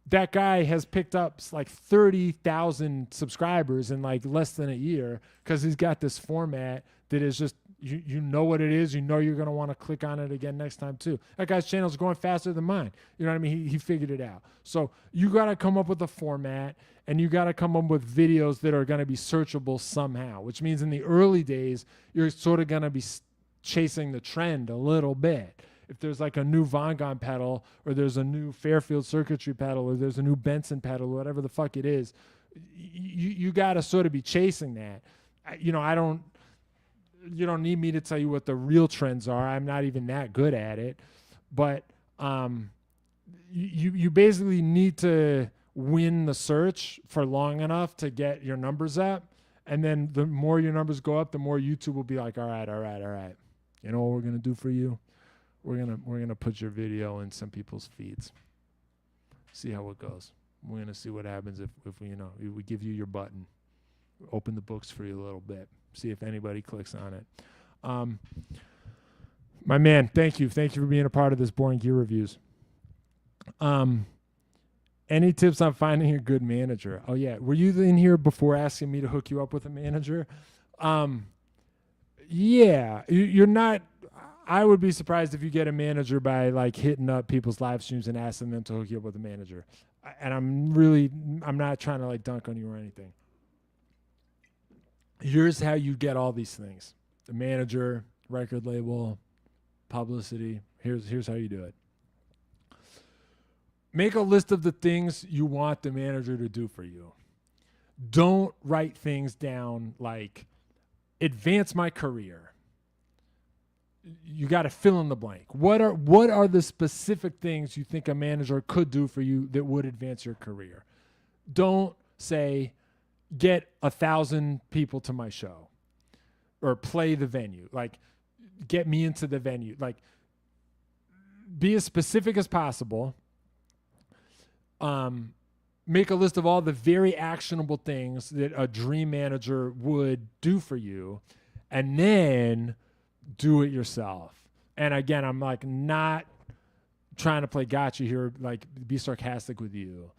That guy has picked up like 30,000 subscribers in like less than a year because he's got this format that is just, you know what it is. You know you're going to want to click on it again next time too. That guy's channel is growing faster than mine. You know what I mean? He figured it out. So you got to come up with a format and you got to come up with videos that are going to be searchable somehow, which means in the early days, you're sort of going to be chasing the trend a little bit. If there's like a new Von Gogh pedal or there's a new Fairfield circuitry pedal or there's a new Benson pedal, whatever the fuck it is, you got to sort of be chasing that. You don't need me to tell you what the real trends are. I'm not even that good at it. But you basically need to win the search for long enough to get your numbers up. And then the more your numbers go up, the more YouTube will be like, all right. You know what we're going to do for you? We're gonna put your video in some people's feeds. See how it goes. We're gonna see what happens if we give you your button, open the books for you a little bit, see if anybody clicks on it. My man, thank you for being a part of this Boring Gear Reviews. Any tips on finding a good manager? Oh yeah, were you in here before asking me to hook you up with a manager? Yeah, you're not. I would be surprised if you get a manager by like hitting up people's live streams and asking them to hook you up with a manager. And I'm not trying to like dunk on you or anything. Here's how you get all these things: the manager, record label, publicity. Here's how you do it. Make a list of the things you want the manager to do for you. Don't write things down like advance my career. You got to fill in the blank. What are the specific things you think a manager could do for you that would advance your career? Don't say, get 1,000 people to my show or play the venue. Like, get me into the venue. Like, be as specific as possible. Make a list of all the very actionable things that a dream manager would do for you, and then do it yourself. And again, I'm like not trying to play gotcha here, like be sarcastic with you.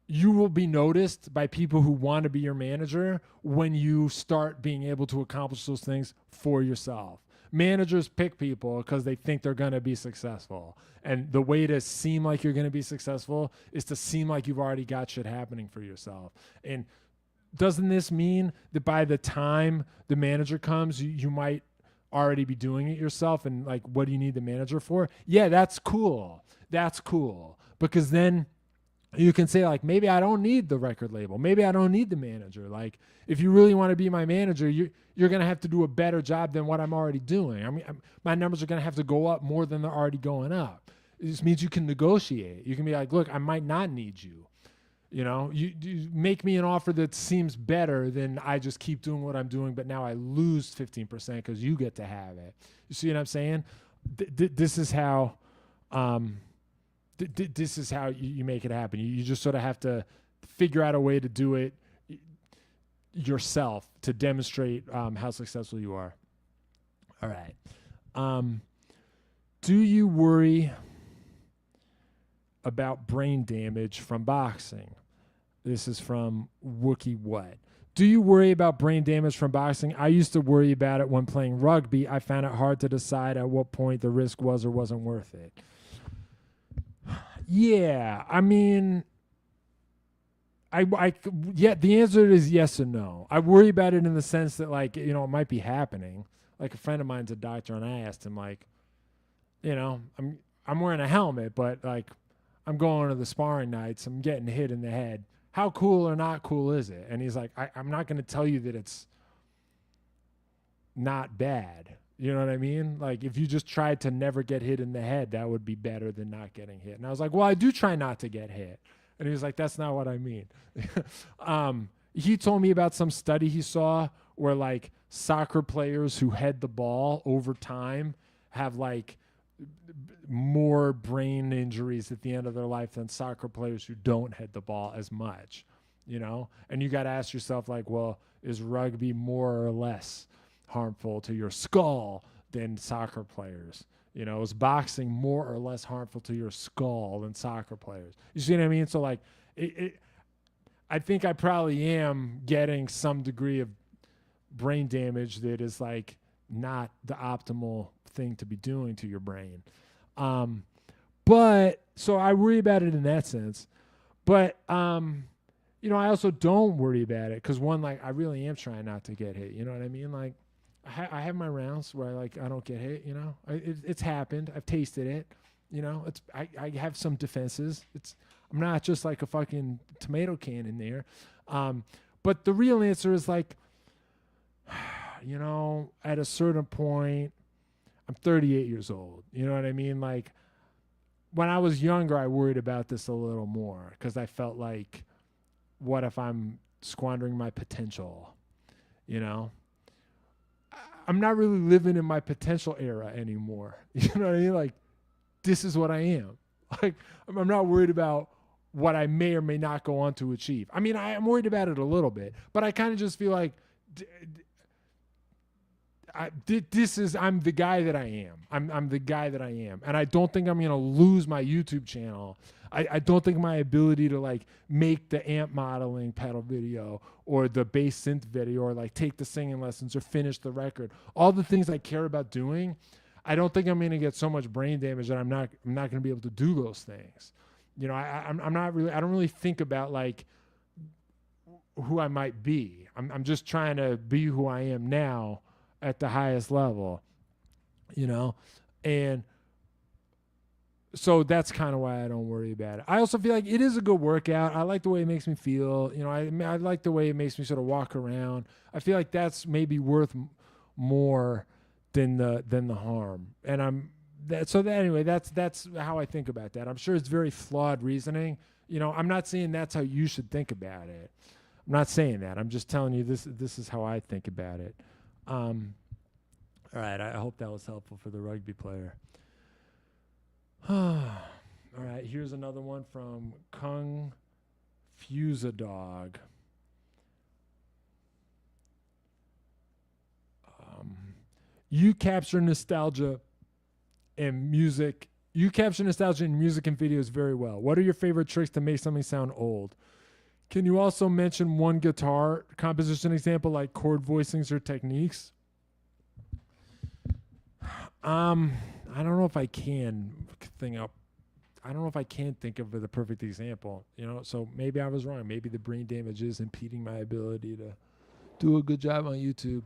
You will be noticed by people who want to be your manager when you start being able to accomplish those things for yourself. Managers pick people because they think they're going to be successful. And the way to seem like you're going to be successful is to seem like you've already got shit happening for yourself. And doesn't this mean that by the time the manager comes, you might already be doing it yourself? And like, what do you need the manager for? Yeah, that's cool. that's cool, because then you can say, like, maybe I don't need the record label. Maybe I don't need the manager. Like, if you really want to be my manager, you're going to have to do a better job than what I'm already doing. I mean, my numbers are going to have to go up more than they're already going up. It just means you can negotiate. You can be like, look, I might not need you. You know, you make me an offer that seems better than I just keep doing what I'm doing, but now I lose 15% because you get to have it. You see what I'm saying? This is how... this is how you make it happen. You just sort of have to figure out a way to do it yourself to demonstrate how successful you are. All right. Do you worry about brain damage from boxing? This is from Wookie What. Do you worry about brain damage from boxing? I used to worry about it when playing rugby. I found it hard to decide at what point the risk was or wasn't worth it. Yeah, I mean, yeah, the answer is yes and no. I worry about it in the sense that, like, you know, it might be happening. Like, a friend of mine's a doctor, and I asked him, like, you know, I'm wearing a helmet, but, like, I'm going to the sparring nights. I'm getting hit in the head. How cool or not cool is it? And he's like, I'm not going to tell you that it's not bad. You know what I mean? Like, if you just tried to never get hit in the head, that would be better than not getting hit. And I was like, well, I do try not to get hit. And he was like, that's not what I mean. He told me about some study he saw where, like, soccer players who head the ball over time have, like, more brain injuries at the end of their life than soccer players who don't head the ball as much, you know? And you got to ask yourself, like, well, is rugby more or less harmful to your skull than soccer players? You know, is boxing more or less harmful to your skull than soccer players? You see what I mean? So, like, I think I probably am getting some degree of brain damage that is, like, not the optimal thing to be doing to your brain. But so I worry about it in that sense. But, you know, I also don't worry about it because, one, like, I really am trying not to get hit. You know what I mean? Like, I have my rounds where I don't get hit, you know. It's happened. I've tasted it, you know. I have some defenses. I'm not just like a fucking tomato can in there. But the real answer is, like, you know, at a certain point, I'm 38 years old. You know what I mean? Like, when I was younger, I worried about this a little more because I felt like, what if I'm squandering my potential, you know? I'm not really living in my potential era anymore. You know what I mean? Like, this is what I am. Like, I'm not worried about what I may or may not go on to achieve. I mean, I'm worried about it a little bit, but I kind of just feel like I'm the guy that I am. I'm the guy that I am. And I don't think I'm going to lose my YouTube channel. I don't think my ability to, like, make the amp modeling pedal video or the bass synth video or, like, take the singing lessons or finish the record, all the things I care about doing, I don't think I'm going to get so much brain damage that I'm not going to be able to do those things. You know, I don't really think about, like, who I might be. I'm just trying to be who I am now at the highest level, you know? And so that's kind of why I don't worry about it. I also feel like it is a good workout. I like the way it makes me feel. You know, I like the way it makes me sort of walk around. I feel like that's maybe worth more than the harm. And anyway, that's how I think about that. I'm sure it's very flawed reasoning. You know, I'm not saying that's how you should think about it. I'm not saying that. I'm just telling you this is how I think about it. All right, I hope that was helpful for the rugby player. All right, here's another one from Kung Fusadog. You capture nostalgia in music and videos very well. What are your favorite tricks to make something sound old? Can you also mention one guitar composition example, like chord voicings or techniques? I don't know if I can think of the perfect example, you know, so maybe I was wrong. Maybe the brain damage is impeding my ability to do a good job on YouTube.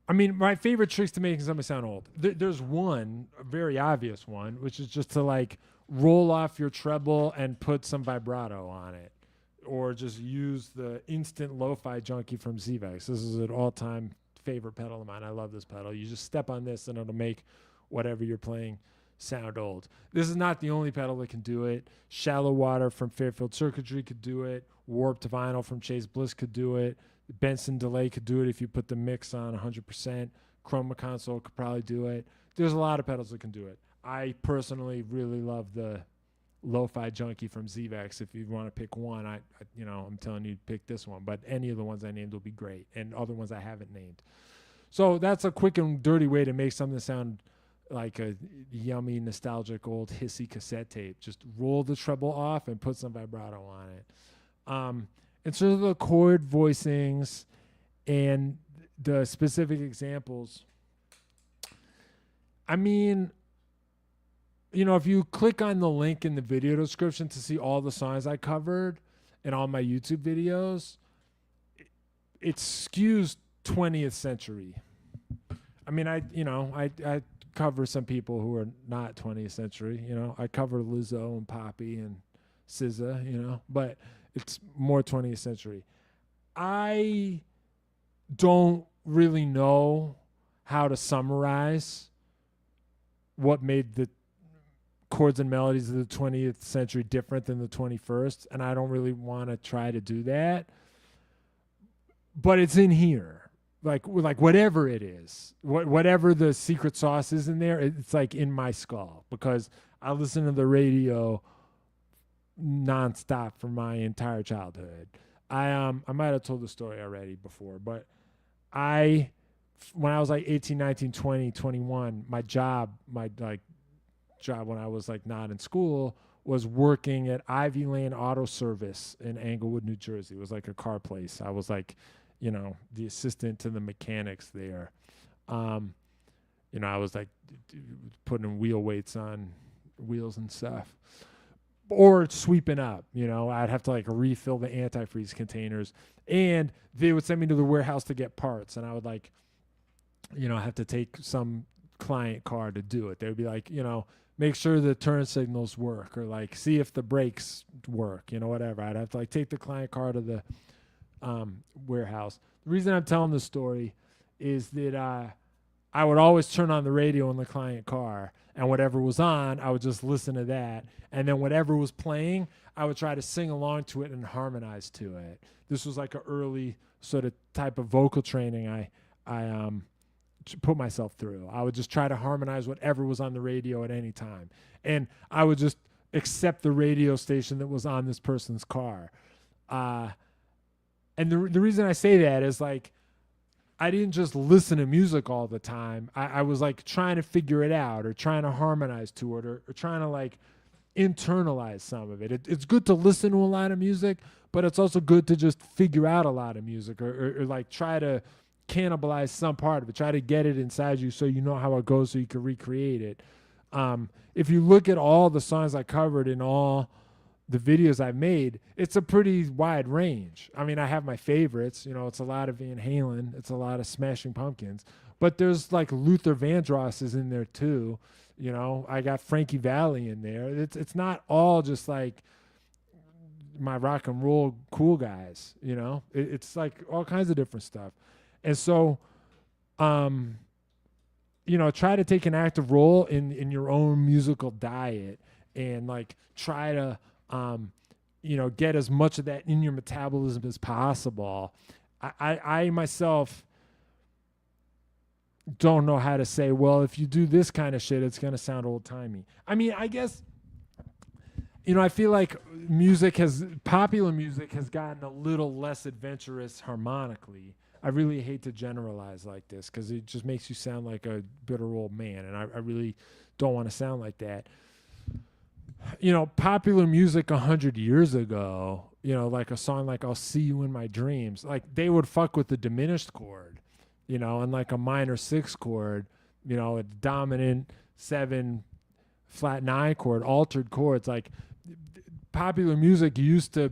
I mean, my favorite tricks to making something sound old. There's one, a very obvious one, which is just to like roll off your treble and put some vibrato on it, or just use the instant lo-fi junkie from Zvex. This is an all-time favorite pedal of mine. I love this pedal. You just step on this and it'll make whatever you're playing sound old. This is not the only pedal that can do it. Shallow Water from Fairfield Circuitry could do it. Warped Vinyl from Chase Bliss could do it. Benson Delay could do it if you put the mix on 100%. Chroma Console could probably do it. There's a lot of pedals that can do it. I personally really love the Lo-Fi Junkie from Zvex. If you want to pick one, I'm telling you to pick this one. But any of the ones I named will be great, and other ones I haven't named. So that's a quick and dirty way to make something sound like a yummy, nostalgic, old hissy cassette tape. Just roll the treble off and put some vibrato on it. In terms of the chord voicings and the specific examples, I mean, if you click on the link in the video description to see all the songs I covered in all my YouTube videos, it skews 20th century. I mean, I cover some people who are not 20th century. I cover Lizzo and Poppy and SZA, but it's more 20th century. I don't really know how to summarize what made the chords and melodies of the 20th century different than the 21st, and I don't really want to try to do that. But it's in here. Like whatever it is, whatever the secret sauce is in there, it's like in my skull, because I listen to the radio nonstop for my entire childhood. I might have told the story already before, but when I was like 18, 19, 20, 21, my job when I was like not in school was working at Ivy Lane Auto Service in Englewood, New Jersey. It was like a car place. I was like, the assistant to the mechanics there. I was like putting wheel weights on wheels and stuff. Or sweeping up, I'd have to like refill the antifreeze containers, and they would send me to the warehouse to get parts, and I would like, have to take some client car to do it. They would be like, make sure the turn signals work, or like see if the brakes work, whatever. I'd have to like take the client car to the warehouse. The reason I'm telling this story is that I would always turn on the radio in the client car, and whatever was on, I would just listen to that. And then whatever was playing, I would try to sing along to it and harmonize to it. This was like an early sort of type of vocal training I put myself through. I would just try to harmonize whatever was on the radio at any time. And I would just accept the radio station that was on this person's car. And the reason I say that is like, I didn't just listen to music all the time. I was like trying to figure it out, or trying to harmonize to it, or trying to like internalize some of it. It's good to listen to a lot of music, but it's also good to just figure out a lot of music, or like try to cannibalize some part of it, try to get it inside you so you know how it goes so you can recreate it. If you look at all the songs I covered in all the videos I've made, it's a pretty wide range. I mean, I have my favorites, it's a lot of Van Halen, it's a lot of Smashing Pumpkins, but there's like Luther Vandross is in there too. I got Frankie Valli in there. It's not all just like my rock and roll cool guys, it's like all kinds of different stuff. And so, try to take an active role in your own musical diet, and like try to get as much of that in your metabolism as possible. I myself don't know how to say, well, if you do this kind of shit, it's going to sound old-timey. I mean, I guess, I feel like popular music has gotten a little less adventurous harmonically. I really hate to generalize like this, because it just makes you sound like a bitter old man, and I really don't want to sound like that. Popular music 100 years ago, like a song like I'll See You in My Dreams, like they would fuck with the diminished chord, and like a minor 6 chord, a dominant 7 flat 9 chord, altered chords. Like popular music used to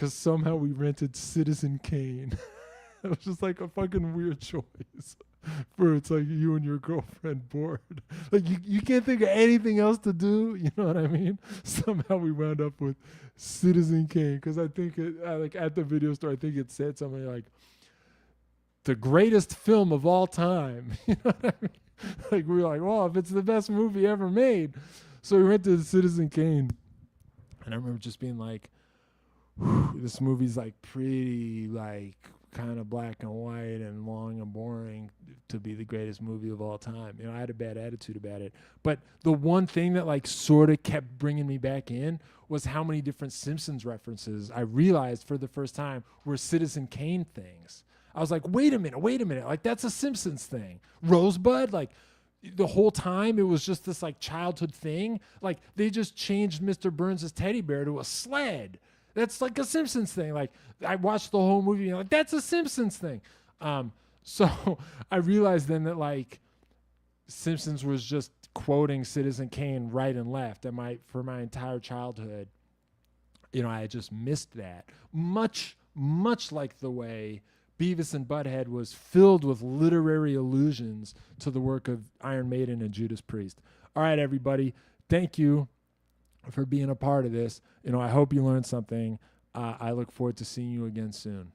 because somehow we rented Citizen Kane. It was just like a fucking weird choice. For it's like you and your girlfriend bored. Like you can't think of anything else to do. You know what I mean? Somehow we wound up with Citizen Kane because I think like at the video store, I think it said something like the greatest film of all time. You know what I mean? Like we were like, well, if it's the best movie ever made. So we went to Citizen Kane, and I remember just being like, this movie's like pretty like kind of black and white and long and boring to be the greatest movie of all time. You know, I had a bad attitude about it. But the one thing that like sort of kept bringing me back in was how many different Simpsons references I realized for the first time were Citizen Kane things. I was like, wait a minute. Like, that's a Simpsons thing. Rosebud, like, the whole time it was just this like childhood thing. Like, they just changed Mr. Burns' teddy bear to a sled. That's like a Simpsons thing. Like, I watched the whole movie and I'm like, that's a Simpsons thing. So I realized then that like Simpsons was just quoting Citizen Kane right and left. And for my entire childhood, you know, I had just missed that. Much like the way Beavis and Butthead was filled with literary allusions to the work of Iron Maiden and Judas Priest. All right, everybody. Thank you for being a part of this. You know, I hope you learned something. I look forward to seeing you again soon.